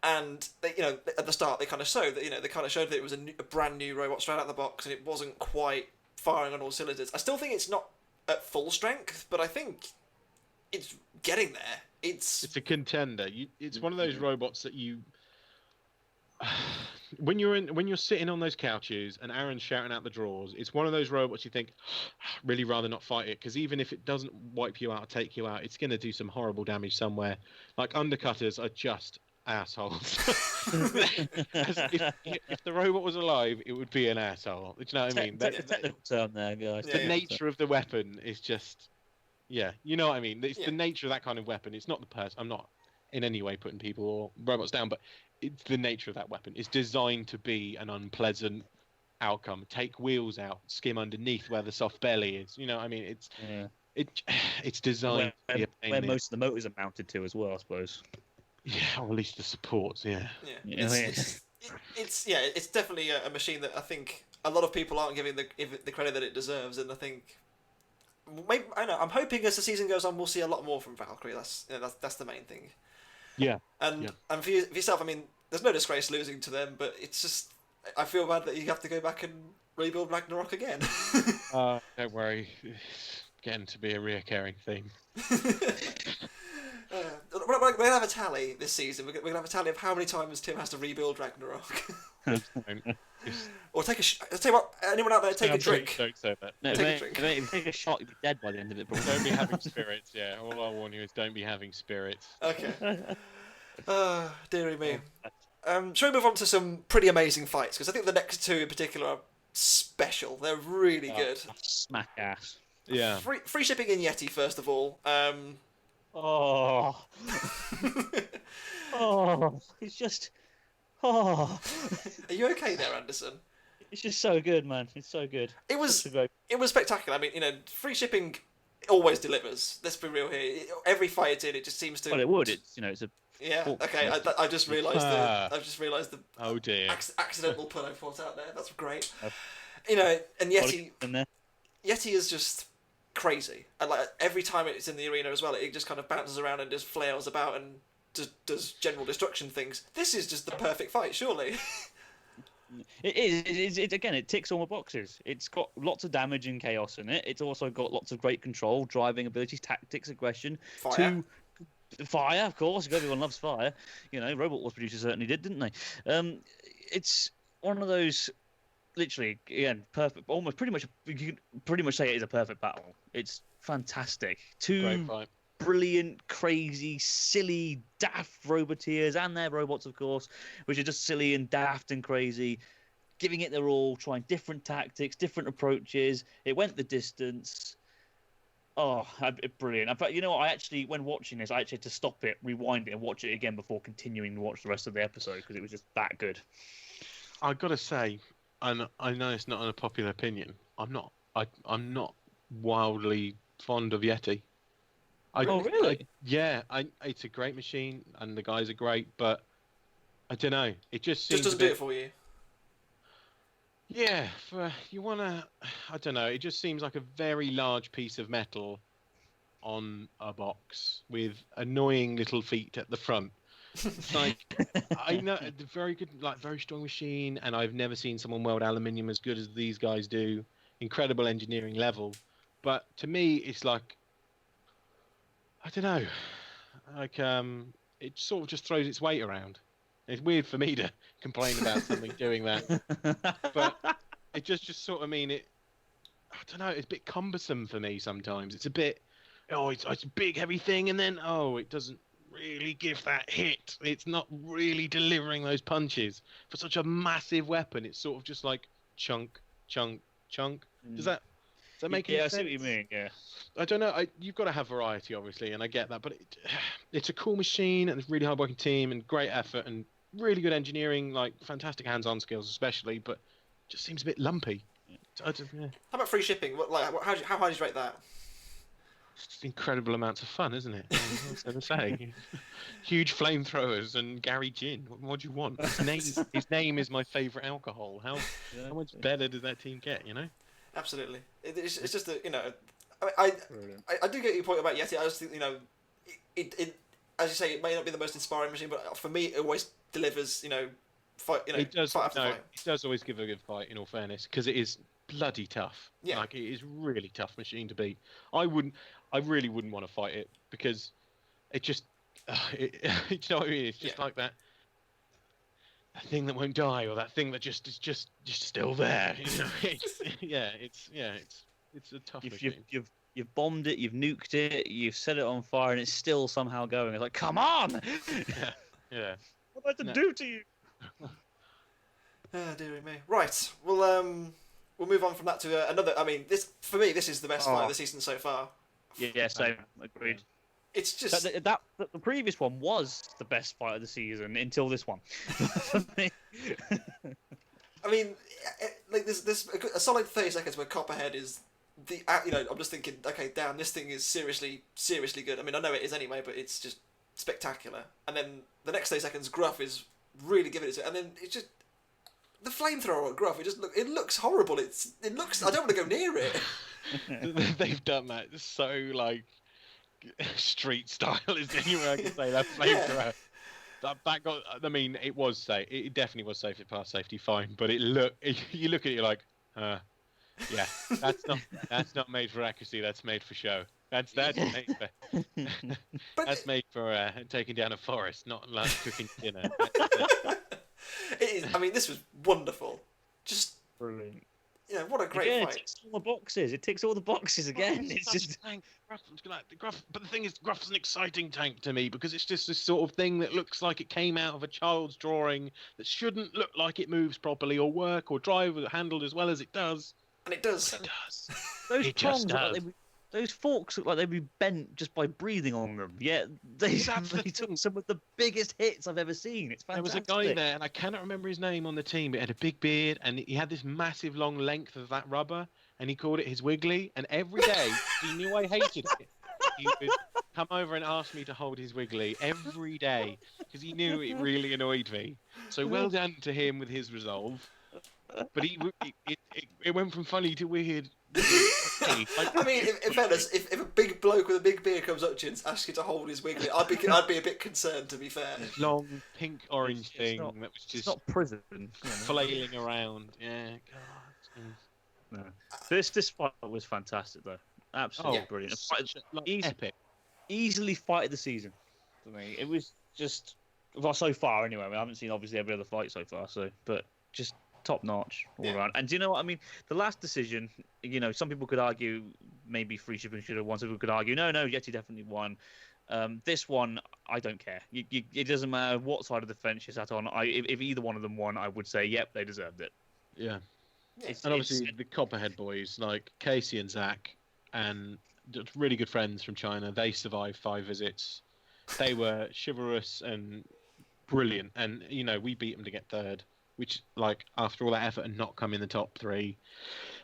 And, they, at the start, they kind of showed that, that it was a brand new robot straight out of the box and it wasn't quite firing on all cylinders. I still think it's not at full strength, but I think it's getting there. It's a contender. It's one of those robots that you... When you're sitting on those couches and Aaron's shouting out the drawers, it's one of those robots you think, really rather not fight it, because even if it doesn't wipe you out or take you out, it's going to do some horrible damage somewhere. Like undercutters are just assholes. if the robot was alive, it would be an asshole. Do you know what I mean? Technical term there, guys. The nature of the weapon is just, you know what I mean. It's the nature of that kind of weapon. It's not the person. I'm not in any way putting people or robots down, but it's the nature of that weapon. It's designed to be an unpleasant outcome. Take wheels out, skim underneath where the soft belly is. You know what I mean? It's designed to be a pain where most of the motors are mounted to as well, I suppose. Yeah, or at least the supports. It's definitely a machine that I think a lot of people aren't giving the credit that it deserves, and I think maybe, I know, I'm hoping as the season goes on we'll see a lot more from Valkyrie. That's the main thing. Yeah. And for yourself, I mean, there's no disgrace losing to them, but it's just I feel bad that you have to go back and rebuild Ragnarok again. Don't worry, it's getting to be a reoccurring theme. We're going to have a tally this season. We're going to have a tally of how many times Tim has to rebuild Ragnarok. Or take a... tell you what, anyone out there, take a drink. Don't say that. No, take a drink. If you take a shot, you'll be dead by the end of it. Don't be having spirits, All I'll warn you is don't be having spirits. Okay. Dearie me. Shall we move on to some pretty amazing fights? Because I think the next two in particular are special. They're really good. Smack ass. Yeah. Free shipping in Yeti, first of all. Oh, it's just, Are you okay there, Anderson? It's just so good, man. It's so good. It was spectacular. I mean, free shipping always delivers. Let's be real here. Every fight it's in, it just seems to. Well, it would. It's it's a. Yeah. Okay. I just realised the. Oh dear. Accidental pun I put out there. That's great. And Yeti. Yeti is just crazy, and like every time it's in the arena as well, it just kind of bounces around and just flails about and does general destruction things. This is just the perfect fight, surely. It is. It ticks all the boxes. It's got lots of damage and chaos in it. It's also got lots of great control, driving abilities, tactics, aggression. Fire, of course. Everyone loves fire. Robot Wars producers certainly did, didn't they? It's one of those. Literally, again, perfect. Almost, pretty much, you can pretty much say it is a perfect battle. It's fantastic. Two brilliant, crazy, silly, daft roboteers, and their robots, of course, which are just silly and daft and crazy, giving it their all, trying different tactics, different approaches. It went the distance. Oh, brilliant! In fact, you know what? I actually, when watching this, I actually had to stop it, rewind it, and watch it again before continuing to watch the rest of the episode because it was just that good. I've got to say. And I know it's not an unpopular opinion. I'm not wildly fond of Yeti. Really? It's a great machine, and the guys are great, but I don't know. It just seems doesn't do it for you. Yeah, I don't know. It just seems like a very large piece of metal on a box with annoying little feet at the front. It's like, I know, a very good, very strong machine, and I've never seen someone weld aluminium as good as these guys do. Incredible engineering level, but to me, it's like, I don't know, it sort of just throws its weight around. It's weird for me to complain about something doing that, but it just sort of mean it. I don't know. It's a bit cumbersome for me sometimes. It's a bit. It's a big heavy thing, and then it doesn't really give that hit. It's not really delivering those punches for such a massive weapon. It's sort of just like chunk, chunk, chunk. Does that make any sense? Yeah, I see what you mean. Yeah. I don't know. You've got to have variety, obviously, and I get that. But it's a cool machine, and it's a really hard-working team, and great effort, and really good engineering, like fantastic hands-on skills, especially. But just seems a bit lumpy. How about free shipping? How high do you rate that? It's incredible amounts of fun, isn't it? What's there to say? Huge flamethrowers and Gary Gin. What do you want? His name is my favourite alcohol. How much better does that team get? Absolutely. It's just that I do get your point about Yeti. I just think it as you say, it may not be the most inspiring machine, but for me it always delivers. Fight. It does. Fight after fight. It does always give a good fight. In all fairness, because it is bloody tough. Yeah. Like, it is really tough machine to beat. I really wouldn't want to fight it because it just, you know what I mean? It's just like that thing that won't die, or that thing that just is just still there. It's a tough machine. You've bombed it, you've nuked it, you've set it on fire, and it's still somehow going. It's like, come on! Yeah. What do I have to do to you? Dearie me. Right. We'll move on from that to another. I mean, this is the best fight of the season so far. Yeah, same. Agreed. It's just the previous one was the best fight of the season until this one. I mean, like there's a solid 30 seconds where Copperhead is I'm just thinking, okay, damn, this thing is seriously good. I mean, I know it is anyway, but it's just spectacular. And then the next 30 seconds, Gruff is really giving it to it, and then it's just. The flamethrower at Gruff, it looks horrible. It looks. I don't want to go near it. They've done that so like street style. Is the only way I can say that flamethrower. That got. I mean, it was safe. It definitely was safe. It passed safety fine. But you look at it, you're like, yeah, that's not made for accuracy. That's made for show. That's made for. That's made for taking down a forest, not like cooking dinner. It is. I mean, this was wonderful. Just brilliant. What a great fight. It ticks all the boxes. It ticks all the boxes again. It's just tank. Gruff. But the thing is, Gruff's an exciting tank to me because it's just this sort of thing that looks like it came out of a child's drawing that shouldn't look like it moves properly or work or drive or handled as well as it does. And it does. It does. Those prongs those forks look like they'd be bent just by breathing on them. Yet they took some of the biggest hits I've ever seen. It's fantastic. There was a guy there, and I cannot remember his name on the team, but he had a big beard, and he had this massive long length of that rubber, and he called it his Wiggly. And every day, he knew I hated it. He would come over and ask me to hold his Wiggly every day, because he knew it really annoyed me. So well done to him with his resolve. But it went from funny to weird. I mean, in fairness, if a big bloke with a big beard comes up to you and asks you to hold his Wiggly, I'd be a bit concerned, to be fair. Long pink orange thing that was just it's not prison flailing around. Yeah, God. No. This fight was fantastic though, absolutely brilliant. Epic, easily fight of the season for me. It was just so far anyway. I haven't seen obviously every other fight so far, but just. Top notch all around. And do you know what I mean? The last decision, some people could argue maybe free shipping should have won. Some people could argue no, Yeti definitely won. This one, I don't care. It doesn't matter what side of the fence you sat on. If either one of them won, I would say, yep, they deserved it. Yeah. And obviously the Copperhead boys, like Casey and Zach, and really good friends from China, they survived 5 visits. They were chivalrous and brilliant. And, we beat them to get 3rd. Which, like, after all that effort and not come in the top 3,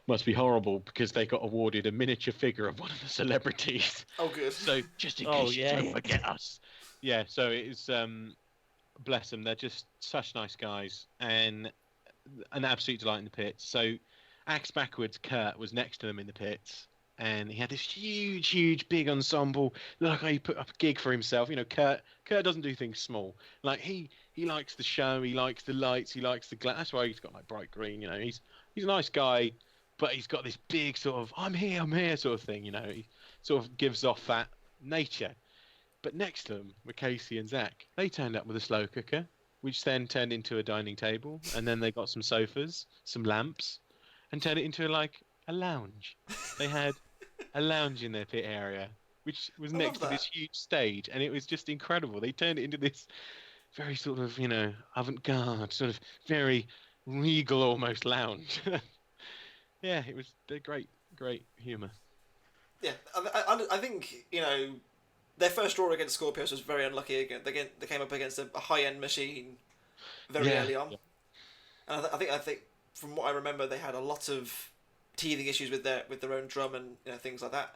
must be horrible because they got awarded a miniature figure of one of the celebrities. Oh, good. So just in case you don't forget us. Yeah, so it's bless them. They're just such nice guys and an absolute delight in the pits. So axe backwards, Kurt was next to them in the pits. And he had this huge, big ensemble. Like he put up a gig for himself. Kurt doesn't do things small. Like he likes the show. He likes the lights. He likes the glass. That's why he's got like bright green. He's a nice guy, but he's got this big sort of I'm here sort of thing. He sort of gives off that nature. But next to them were Casey and Zach. They turned up with a slow cooker, which then turned into a dining table, and then they got some sofas, some lamps, and turned it into like a lounge. They had a lounge in their pit area, which was next to this huge stage, and it was just incredible. They turned it into this very sort of, avant-garde, sort of very regal almost lounge. Yeah, it was great humour. Yeah, I think, their first draw against Skorpios was very unlucky. Again, they came up against a high-end machine very early on. Yeah. And I think from what I remember, they had a lot of teething issues with their own drum and things like that.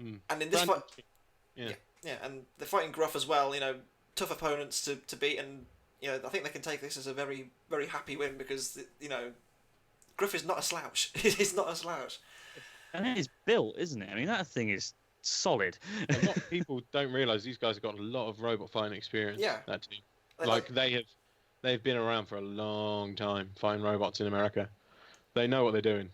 Mm. And in this fight, yeah, and they're fighting Gruff as well. Tough opponents to beat, and I think they can take this as a very, very happy win because Gruff is not a slouch. He's not a slouch. And it is built, isn't it? I mean, that thing is solid. A lot of people don't realise these guys have got a lot of robot fighting experience. Yeah, that team. They've been around for a long time fighting robots in America. They know what they're doing.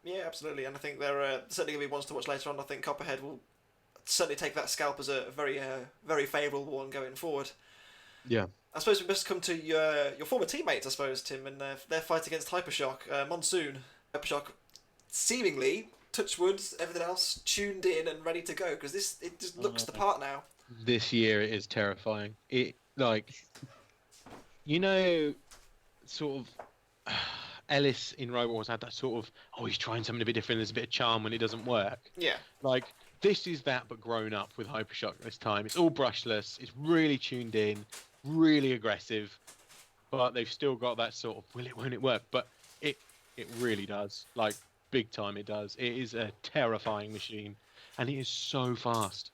Yeah, absolutely. And I think they're certainly going to be ones to watch later on. I think Copperhead will certainly take that scalp as a very, very favourable one going forward. Yeah. I suppose we must come to your former teammates, I suppose, Tim, and their fight against Hypershock. Monsoon, Hypershock, seemingly, touch wood, everything else, tuned in and ready to go, because it just looks the part now. This year it is terrifying. Sort of... Ellis in Robot Wars had that sort of, he's trying something a bit different, there's a bit of charm when it doesn't work. Yeah. This is that, but grown up with Hypershock this time. It's all brushless, it's really tuned in, really aggressive, but they've still got that sort of, won't it work? But it really does. Big time it does. It is a terrifying machine, and it is so fast.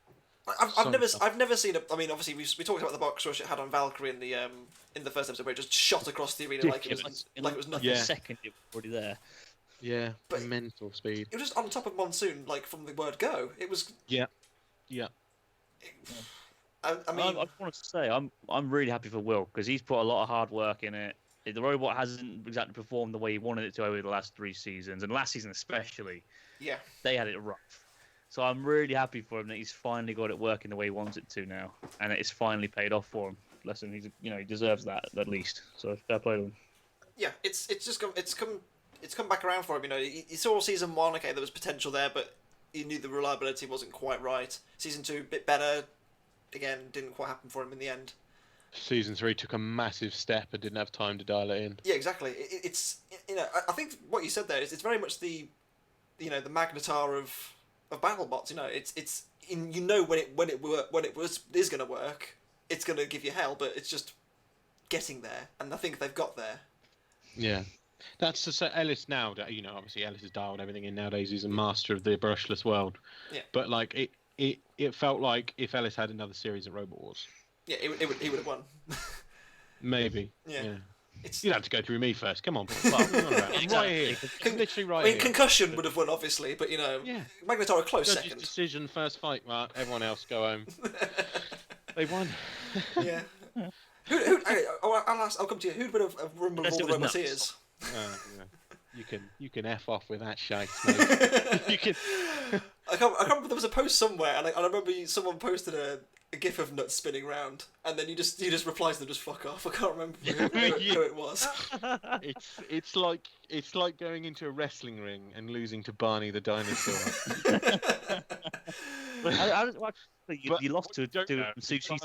I've never seen it. I mean, obviously we talked about the box rush it had on Valkyrie in the first episode, where it just shot across the arena like it was nothing. A second, it was already there. Yeah, but mental speed. It was just on top of Monsoon, from the word go. It was. Yeah. I want to say I'm really happy for Will because he's put a lot of hard work in it. The robot hasn't exactly performed the way he wanted it to over the last 3 seasons, and last season especially. Yeah. They had it rough. So I'm really happy for him that he's finally got it working the way he wants it to now, and it's finally paid off for him. Listen, he deserves that at least. So fair play to him. Yeah, it's come back around for him. He saw season 1. Okay, there was potential there, but he knew the reliability wasn't quite right. Season 2, a bit better. Again, didn't quite happen for him in the end. Season 3 took a massive step and didn't have time to dial it in. Yeah, exactly. It's I think what you said there is it's very much the the magnetar of BattleBots. It's when it is going to work, it's going to give you hell, but it's just getting there, and I think they've got there. Yeah, that's just Ellis now. Obviously Ellis has dialed everything in nowadays. He's a master of the brushless world. Yeah. But it felt like if Ellis had another series of Robot Wars. Yeah, he would have won. Maybe. Yeah. You'd have to go through me first. Come on, I'm right here. Literally right here. Concussion would have won, obviously, but Magnetar a close second. Decision, first fight. Well, everyone else go home. They won. Yeah. I'll come to you. Who would have rumbled all the Roboteers? You can F off with that shite, mate. You can. I can't remember. There was a post somewhere, and I remember someone posted a gif of nuts spinning round, and then you just replied to them, just fuck off. I can't remember who it was. It's like going into a wrestling ring and losing to Barney the dinosaur. You lost to Sushi.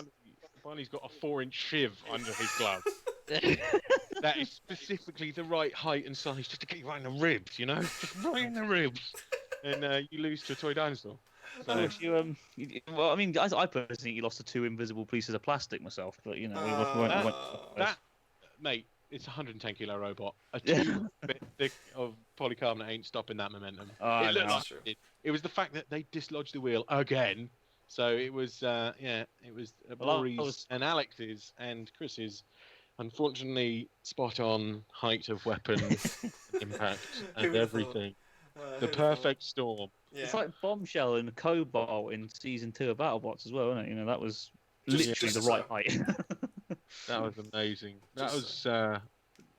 Barney's got a 4-inch shiv under his glove. That is specifically the right height and size just to get you right in the ribs, just right in the ribs. And you lose to a toy dinosaur. So. I personally think you lost to 2 invisible pieces of plastic myself, but mate, it's a 110 kilo robot. A 2 bit thick of polycarbonate ain't stopping that momentum. It was the fact that they dislodged the wheel again. So it was, it was Rory's and Alex's and Chris's, unfortunately, spot on height of weapon, impact, and everything. The perfect storm. Yeah. It's like Bombshell and Cobalt in season 2 of BattleBots as well, isn't it? That was literally the right height. That was amazing.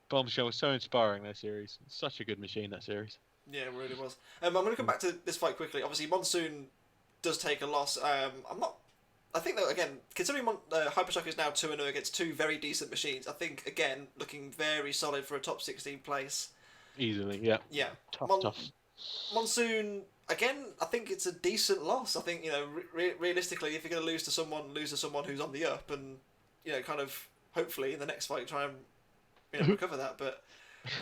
Bombshell was so inspiring, that series. Such a good machine, that series. Yeah, it really was. I'm going to come back to this fight quickly. Obviously, Monsoon does take a loss. I'm not I think that again, considering Hypershock is now 2-0 against two very decent machines, I think again looking very solid for a top 16 place. Easily, yeah. Yeah. Tough. Monsoon again. I think it's a decent loss. I think realistically, if you're going to lose to someone who's on the up, and kind of hopefully in the next fight try and recover that. But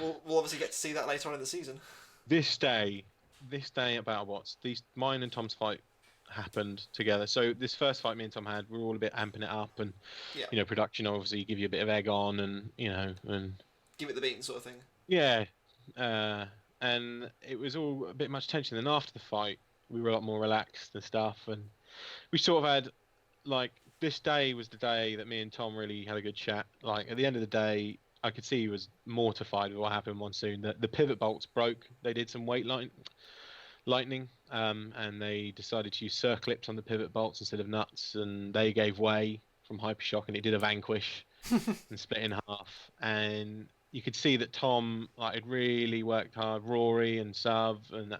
we'll obviously get to see that later on in the season. This day at BattleBots, mine and Tom's fight happened together. So this first fight me and Tom had, we were all a bit amping it up, and production obviously give you a bit of egg on, and and give it the beating sort of thing. Yeah, and it was all a bit much tension. Then after the fight, we were a lot more relaxed and stuff, and we sort of had this day was the day that me and Tom really had a good chat. Like at the end of the day, I could see he was mortified with what happened in Monsoon. The pivot bolts broke. They did some weight lightning, and they decided to use circlips on the pivot bolts instead of nuts, and they gave way from Hypershock, and it did a vanquish and split in half. And you could see that Tom had really worked hard. Rory and Sav and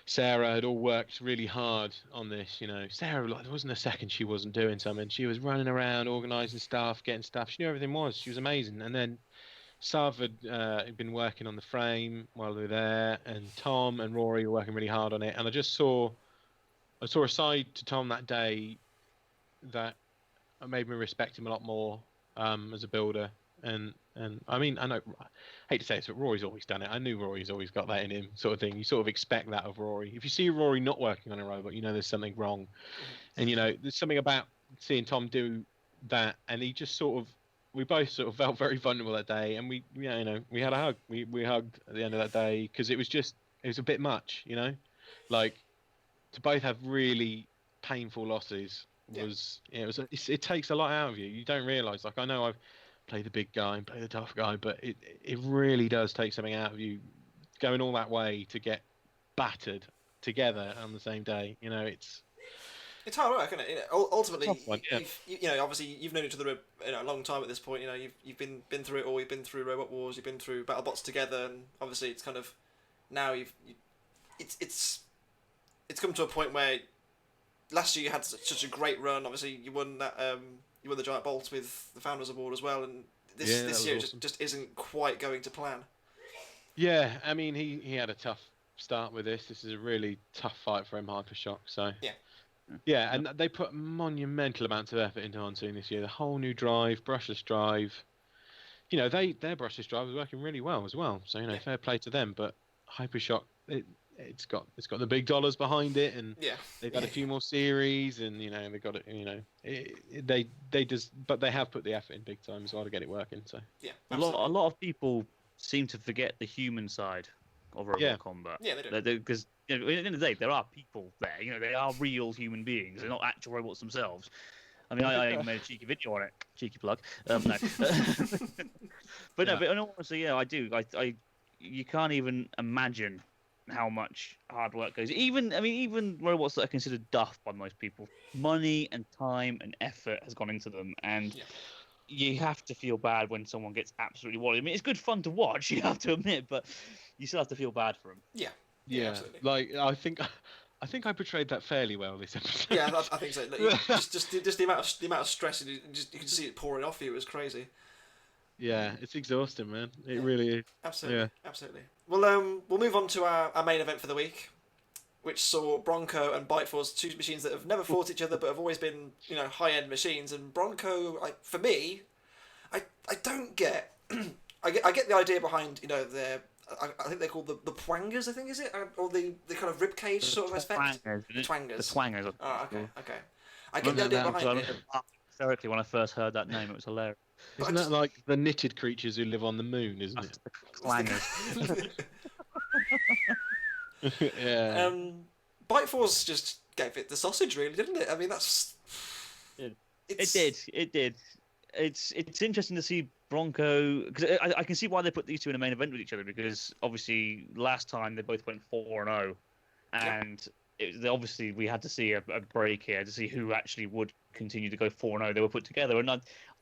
Sarah had all worked really hard on this. Sarah, there wasn't a second she wasn't doing something. She was running around, organising stuff, getting stuff. She knew everything was. She was amazing. And then Sav had been working on the frame while we were there, and Tom and Rory were working really hard on it. And I saw a side to Tom that day that made me respect him a lot more as a builder. And I mean, I hate to say this, but Rory's always done it. I knew Rory's always got that in him, sort of thing. You sort of expect that of Rory. If you see Rory not working on a robot, there's something wrong. And there's something about seeing Tom do that, and he just we both sort of felt very vulnerable that day, and we had a hug. We hugged at the end of that day because it was a bit much, to both have really painful losses it takes a lot out of you. You don't realise. I know I've played the big guy and play the tough guy, but it really does take something out of you going all that way to get battered together on the same day. It's hard work, isn't it? Ultimately, one, yeah. Obviously you've known each other a long time at this point. You've been through it all. You've been through Robot Wars. You've been through BattleBots together, and obviously it's kind of now it's come to a point where last year you had such a great run. Obviously you won that you won the Giant Bolt with the Founders Award as well, and this year awesome. just isn't quite going to plan. Yeah, I mean he had a tough start with this. This is a really tough fight for him, Hypershock. So yeah, and they put monumental amounts of effort into Monsoon this year. The whole new drive, brushless drive. Their brushless drive was working really well as well. So fair play to them. But Hypershock, it's got the big dollars behind it, and they've had a few more series, and they got it. But they have put the effort in big time as well to get it working. So a lot of people seem to forget the human side of robot combat. Yeah, they do. Because at the end of the day, there are people there. They are real human beings. They're not actual robots themselves. I mean, I even made a cheeky video on it. Cheeky plug. No. But in all honesty, I do. You can't even imagine how much hard work goes. Even robots that are considered duff by most people, money and time and effort has gone into them, and you have to feel bad when someone gets absolutely walled. I mean, it's good fun to watch, you have to admit, but you still have to feel bad for them. Yeah, absolutely. I think I portrayed that fairly well this episode. Yeah, I think so. Just the amount of stress, and you can see it pouring off you. It was crazy. Yeah, it's exhausting, man. It really is. Absolutely, absolutely. Well, we'll move on to our main event for the week, which saw Bronco and Biteforce, two machines that have never fought each other but have always been, high-end machines. And Bronco, for me, I don't get. I get the idea behind, their. I think they're called the Pwangers, I think, is it? Or the kind of ribcage sort of effect? Twangers. The Twangers. Oh, okay. I get the idea behind it. Hysterically, when I first heard that name, it was hilarious. Isn't that like the knitted creatures who live on the moon, isn't it? The Clangers. Yeah. Biteforce just gave it the sausage, really, didn't it? I mean, that's... It did. It's interesting to see Bronco, because I can see why they put these two in a main event with each other, because obviously last time they both went 4-0, and obviously we had to see a break here to see who actually would continue to go 4-0. They were put together, and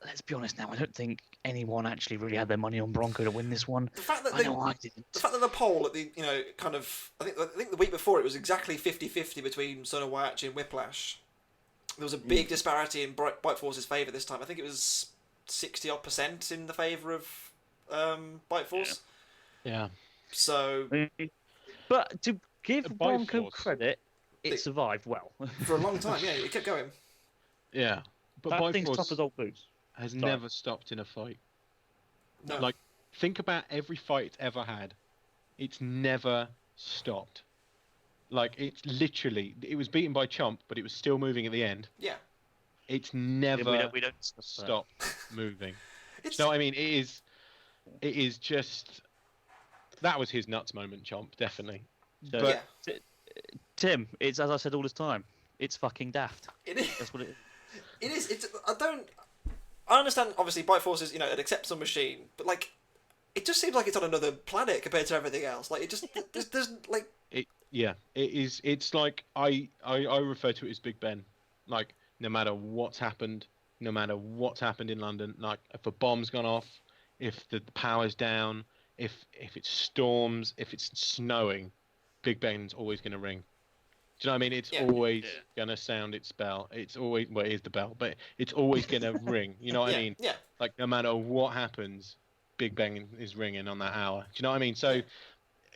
let's be honest now, I don't think anyone actually really had their money on Bronco to win this one. The fact that I didn't. The fact that the poll at the I think the week before it was exactly 50-50 between Sonowachi and Whiplash. there was a big disparity in Bite Force's favour this time. I think it was 60% in the favour of Bite Force. Yeah. So, but to give Bronco Force credit, it survived well for a long time. Yeah, it kept going. Yeah, but that Bite thing's Force tough as old boots. has never stopped in a fight. No. Like, think about every fight it's ever had. It's never stopped. Like, it's literally, it was beaten by Chomp, but it was still moving at the end. Yeah. It's never we don't stopped moving. Do you know what I mean? It is just, that was his nuts moment, Chomp, definitely. But Tim, it's as I said all this time. It's fucking daft. It is. That's what it is. It is. I understand. Obviously, Bite Force is an acceptable machine, but like, it just seems like it's on another planet compared to everything else. Like, it just there's like. It is. It's like I refer to it as Big Ben. Like, no matter what's happened in London, like if a bomb's gone off, if the power's down, if it storms, if it's snowing, Big Ben's always going to ring. Do you know what I mean? It's always going to sound its bell. It's always, well, it is the bell, but it's always going to ring. You know what I mean? Yeah. Like, no matter what happens, Big Ben is ringing on that hour. Do you know what I mean? So,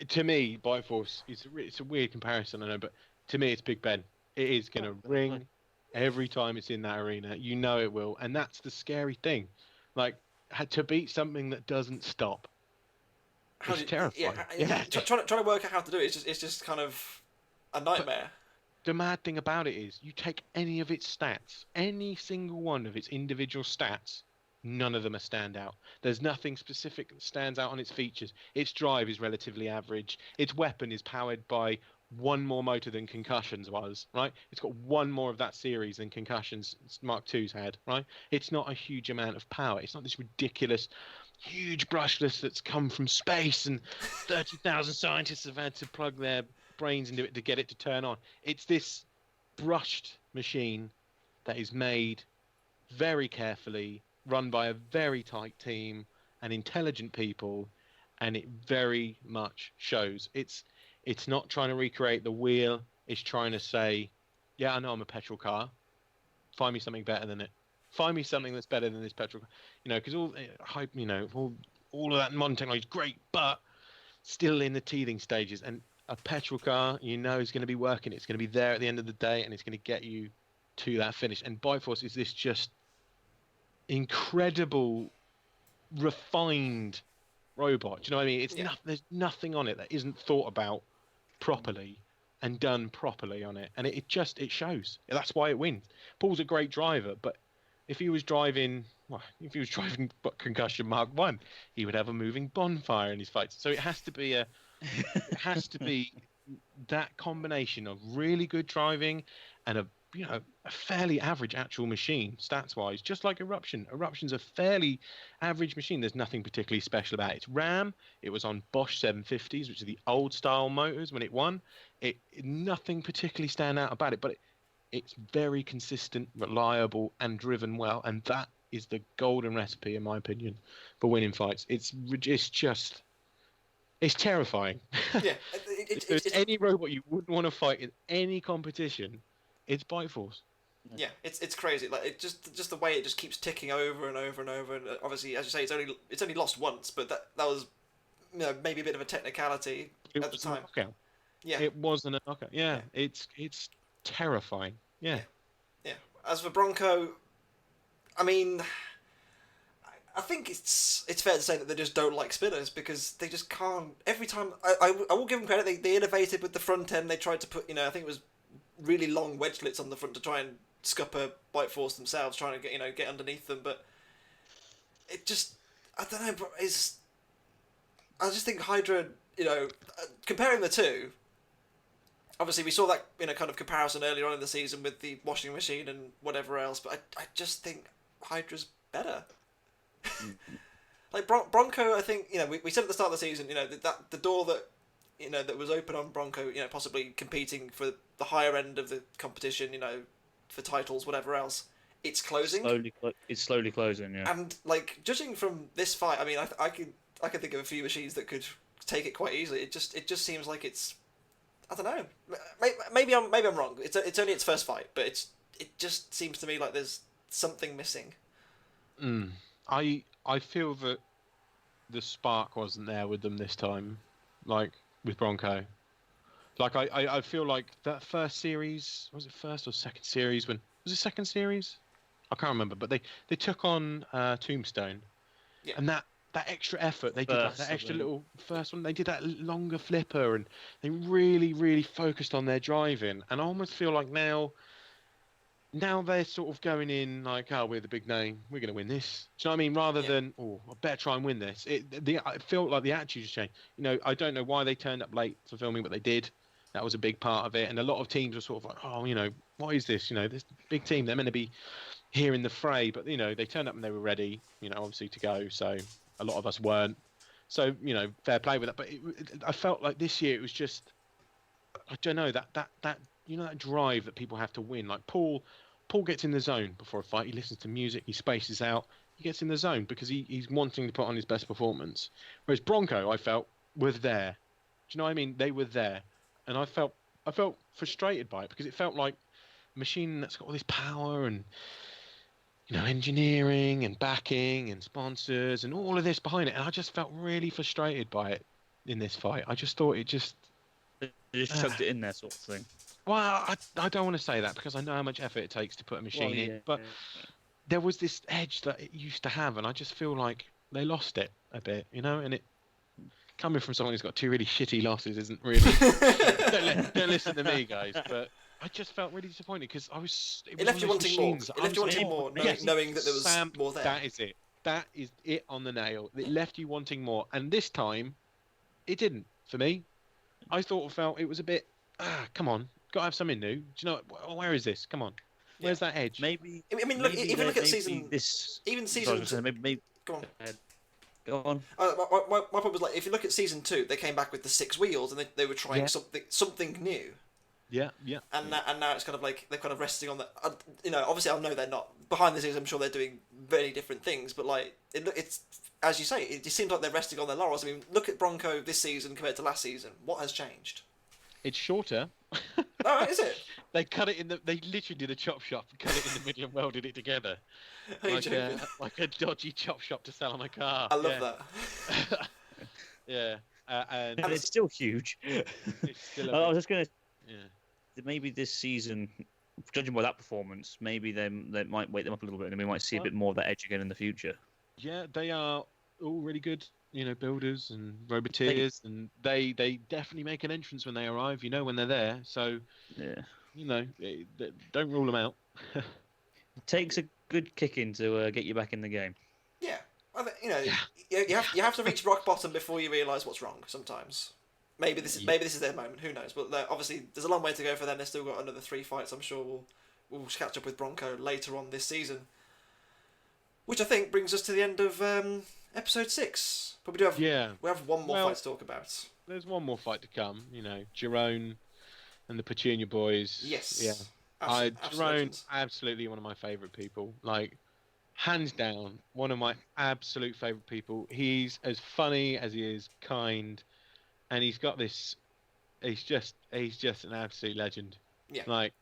to me, Bite Force, it's a weird comparison, I know, but to me, it's Big Ben. It is going to ring every time it's in that arena. You know it will. And that's the scary thing. Like, to beat something that doesn't stop. It's terrifying. Trying to work out how to do it, it's just kind of a nightmare. But the mad thing about it is, you take any of its stats, any single one of its individual stats, none of them are standout. There's nothing specific that stands out on its features. Its drive is relatively average. Its weapon is powered by one more motor than Concussions was, right? It's got one more of that series than Concussions Mark II's had, right? It's not a huge amount of power. It's not this ridiculous huge brushless that's come from space and 30,000 scientists have had to plug their brains into it to get it to turn on. It's this brushed machine that is made very carefully, run by a very tight team and intelligent people, and it very much shows. It's not trying to recreate the wheel. It's trying to say, yeah, I know I'm a petrol car. Find me something better than it. Find me something that's better than this petrol car. You know, because all of that modern technology is great, but still in the teething stages. And a petrol car, you know, is going to be working. It's going to be there at the end of the day, and it's going to get you to that finish. And Bite Force is this just incredible, refined robot. Do you know what I mean? It's there's nothing on it that isn't thought about properly and done properly on it, and it shows. That's why it wins. Paul's a great driver, but if he was driving Concussion Mark 1, he would have a moving bonfire in his fights. So it has to be that combination of really good driving and a fairly average actual machine stats wise, just like Eruption. Eruption's a fairly average machine. There's nothing particularly special about it. It's RAM. It was on Bosch 750s, which are the old style motors when it won. Nothing particularly stand out about it, but it's very consistent, reliable, and driven well, and that is the golden recipe, in my opinion, for winning fights. It's terrifying. Yeah, if there's any robot you wouldn't want to fight in any competition, it's Bite Force. Yeah, it's crazy. Like, it just the way it just keeps ticking over and over and over. And obviously, as you say, it's only lost once, but that was maybe a bit of a technicality at the time. Yeah, it wasn't a knockout. Yeah. It's terrifying. Yeah. As for Bronco, I mean, I think it's fair to say that they just don't like spinners, because they just can't. Every time, I will give them credit. They innovated with the front end. They tried to put, I think it was really long wedgelets on the front to try and scupper Bite Force themselves, trying to get underneath them. But it just, I don't know. I just think Hydra, comparing the two. Obviously, we saw that kind of comparison earlier on in the season with the washing machine and whatever else, but I just think Hydra's better. Like Bronco, I think we said at the start of the season, that the door that that was open on Bronco, possibly competing for the higher end of the competition, for titles, whatever else, it's closing. It's slowly closing, yeah. And judging from this fight, I mean, I could think of a few machines that could take it quite easily. It just seems like it's. I don't know. Maybe I'm wrong. It's only its first fight, but it's it just seems to me like there's something missing. I feel that the spark wasn't there with them this time, like with Bronco. Like I feel like that first series, was it first or second series? When was it second series? I can't remember, but they took on Tombstone, and that extra effort they did, that extra little first one, they did that longer flipper, and they really focused on their driving. And I almost feel like now they're sort of going in like, oh, we're the big name, we're going to win this. Do you know what I mean? Rather than, oh, I better try and win this. I felt like the attitude has changed. You know, I don't know why they turned up late for filming, but they did. That was a big part of it. And a lot of teams were sort of like, oh, you know, what is this? You know, this big team, they're meant to be here in the fray. But, you know, they turned up and they were ready, you know, obviously to go. So a lot of us weren't. So, you know, fair play with that. But I felt like this year it was just, I don't know, that you know, that drive that people have to win. Like Paul gets in the zone before a fight. He listens to music. He spaces out. He gets in the zone because he's wanting to put on his best performance. Whereas Bronco, I felt, was there. Do you know what I mean? They were there. And I felt frustrated by it because it felt like a machine that's got all this power and, you know, engineering and backing and sponsors and all of this behind it. And I just felt really frustrated by it in this fight. I just thought it just... They just chucked it in there, sort of thing. Well, I don't want to say that because I know how much effort it takes to put a machine in. But there was this edge that it used to have, and I just feel like they lost it a bit, you know? And it... Coming from someone who's got 2 really shitty losses isn't really... don't listen to me, guys, but I just felt really disappointed because It left you wanting more. It left you wanting more, knowing that there was more there. That is it. That is it on the nail. It left you wanting more. And this time, it didn't, for me. I felt it was a bit, come on, got to have something new. Do you know, where is this? Come on. Where's that edge? Maybe... I mean, look, even look at season... Even season... Maybe... Go on. Go on. My point was like, if you look at season 2, they came back with the 6 wheels and they were trying something new. Yeah. And now it's kind of like they're kind of resting on that. You know, obviously I know they're not behind the scenes. I'm sure they're doing very different things, but like it's as you say, it just seems like they're resting on their laurels. I mean, look at Bronco this season compared to last season. What has changed? It's shorter. Oh, is it? They cut it in the. They literally did a chop shop and cut it in the middle and welded it together, like a dodgy chop shop to sell on a car. I love that. Yeah, and it's still huge. It's still I was just gonna. Yeah. Maybe this season, judging by that performance, maybe they might wake them up a little bit, and we might see a bit more of that edge again in the future. Yeah, they are all really good. You know, builders and roboteers, and they definitely make an entrance when they arrive. You know when they're there, so yeah. You know, don't rule them out. It takes a good kicking to get you back in the game. Yeah, you know, you have to reach rock bottom before you realise what's wrong. Sometimes, maybe this is their moment. Who knows? But obviously, there's a long way to go for them. They've still got another 3 fights. I'm sure we'll catch up with Bronco later on this season, which I think brings us to the end of episode 6. But we have one more fight to talk about. There's one more fight to come. You know, Jerome and the Petunia boys. Yes. Yeah. Jerome, absolutely one of my favourite people. Like, hands down, one of my absolute favourite people. He's as funny as he is kind, and he's got this. He's just an absolute legend. Yeah. Like,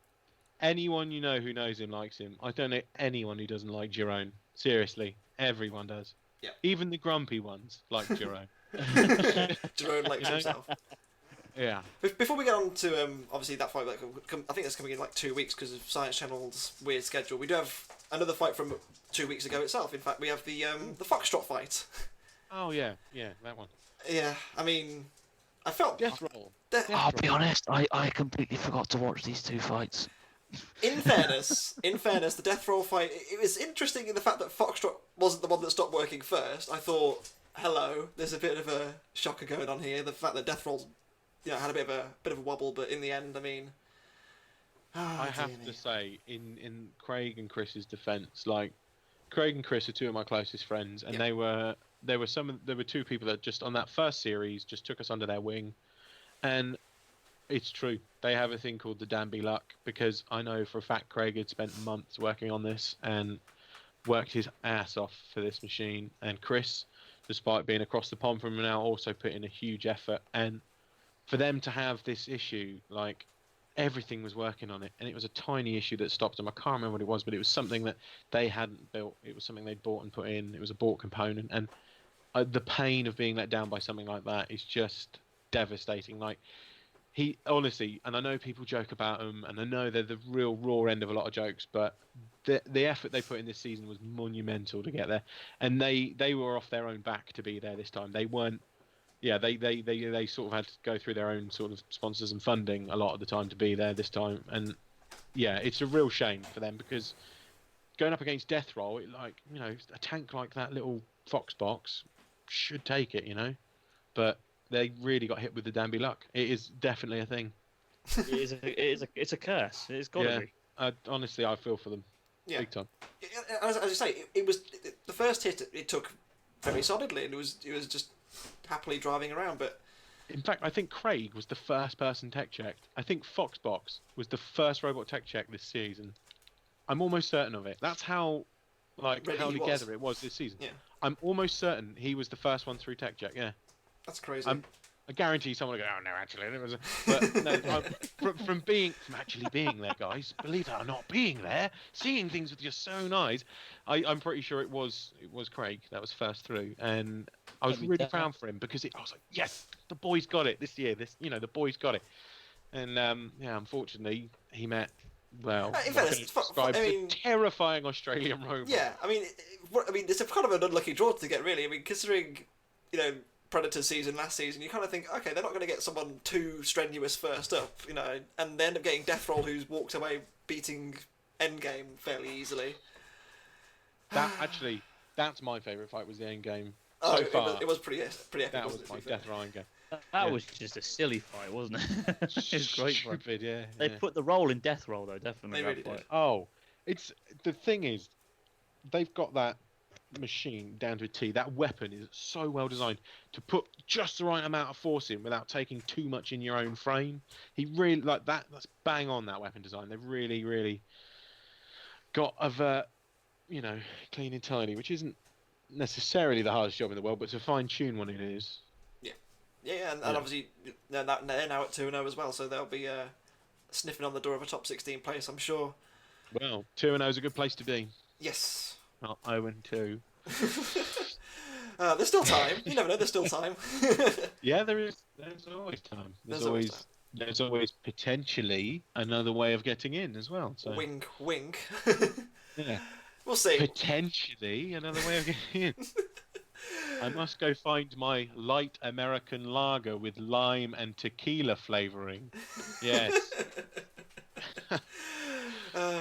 anyone you know who knows him likes him. I don't know anyone who doesn't like Jerome. Seriously, everyone does. Yeah. Even the grumpy ones like Jerome. Jerome likes himself. Yeah. Before we get on to obviously that fight, I think that's coming in like 2 weeks because of Science Channel's weird schedule. We do have another fight from 2 weeks ago itself. In fact, we have the Foxtrot fight. Oh yeah, that one. Yeah, I mean, I felt Death Roll. I'll be honest, I completely forgot to watch these 2 fights. In fairness, the Death Roll fight, it was interesting in the fact that Foxtrot wasn't the one that stopped working first. I thought, hello, there's a bit of a shocker going on here. The fact that Death Roll, had a bit of a wobble, but in the end, I mean, I have to say, in Craig and Chris's defence, like, Craig and Chris are 2 of my closest friends, and there were 2 people that just on that first series just took us under their wing, and it's true. They have a thing called the Danby luck, because I know for a fact Craig had spent months working on this and worked his ass off for this machine. And Chris, despite being across the pond from him now, also put in a huge effort. And for them to have this issue, like, everything was working on it, and it was a tiny issue that stopped them. I can't remember what it was, but it was something that they hadn't built. It was something they'd bought and put in. It was a bought component, and the pain of being let down by something like that is just devastating. Like, he honestly, and I know people joke about him, and I know they're the real raw end of a lot of jokes, but the effort they put in this season was monumental to get there, and they were off their own back to be there this time. They weren't. Yeah, they sort of had to go through their own sort of sponsors and funding a lot of the time to be there this time, and yeah, it's a real shame for them, because going up against Death Roll, a tank like that little Fox box should take it, but they really got hit with the Danby luck. It is definitely a thing. It's a curse. It's got to be. Honestly, I feel for them. Yeah. Big time. As you say, it was the first hit. It took very solidly, and it was just happily driving around. But in fact, I think Craig was the first person tech checked. I think Foxbox was the first robot tech check this season. I'm almost certain of it. That's how together it was this season. Yeah. I'm almost certain he was the first one through tech check. Yeah. That's crazy. I guarantee someone will go, oh no, actually, it was. But no, from actually being there, guys. Believe it or not, being there, seeing things with your own eyes. I'm pretty sure it was Craig that was first through, and I was really proud for him, because I was like, yes, the boys got it this year. The boys got it, and unfortunately, he met. Well, in fairness, a terrifying Australian robot. Yeah, I mean, it's a kind of an unlucky draw to get, really. I mean, considering, Predator's season last season, you kind of think, okay, they're not going to get someone too strenuous first up, and they end up getting Death Roll, who's walked away beating Endgame fairly easily. That's my favourite fight, was the Endgame. Oh, so far, it was pretty epic. That was my Death Roll Endgame. That was just a silly fight, wasn't it? It's great fun. Stupid, yeah. They put the roll in Death Roll, though, definitely. They really did. Oh, the thing is, they've got that machine down to a T. That weapon is so well designed to put just the right amount of force in without taking too much in your own frame. He really that's bang on, that weapon design. They've really, really got clean and tidy, which isn't necessarily the hardest job in the world, but to fine tune one it is. Yeah, and obviously they're now at 2-0 as well, so they'll be sniffing on the door of a top 16 place, I'm sure. Well, 2-0 is a good place to be. Yes. Not 0-2. There's still time. You never know. There's still time. Yeah, there is. There's always time. There's always potentially another way of getting in as well. So. Wink, wink. Yeah. We'll see. Potentially another way of getting in. I must go find my light American lager with lime and tequila flavouring. Yes.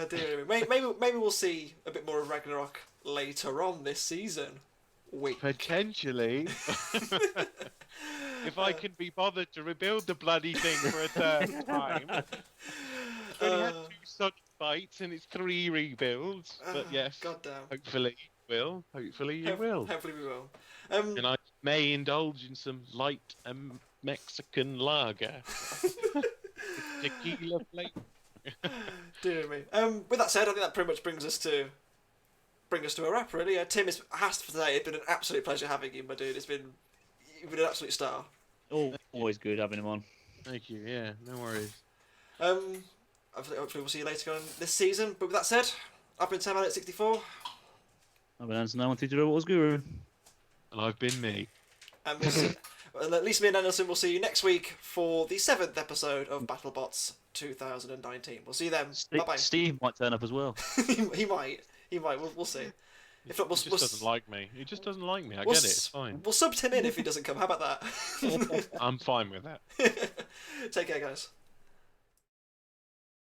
Dear me. Maybe we'll see a bit more of Ragnarok later on this season. Wink. Potentially. If I can be bothered to rebuild the bloody thing for a third time. I've only had 2 such fights and it's 3 rebuilds. But yes, goddamn. Hopefully you will. Hopefully you will. Hopefully we will. And I may indulge in some light Mexican lager. Tequila flavour. Dear me. With that said, I think that pretty much brings us to a wrap, really. Tim, for today. It's been an absolute pleasure having you, my dude. You've been an absolute star. Always good having him on. Thank you. Yeah, no worries. Hopefully we'll see you later on this season. But with that said, I've been Sam at 64. I've been Anderson. I wanted to know what was Guru. And I've been me. And we'll see, well, at least me and Anderson will see you next week for the 7th episode of BattleBots 2019. We'll see you then. Bye-bye. Steve might turn up as well. he might. We'll see. If not, he just doesn't like me. He just doesn't like me. I get it. It's fine. We'll sub Tim in if he doesn't come. How about that? I'm fine with that. Take care, guys.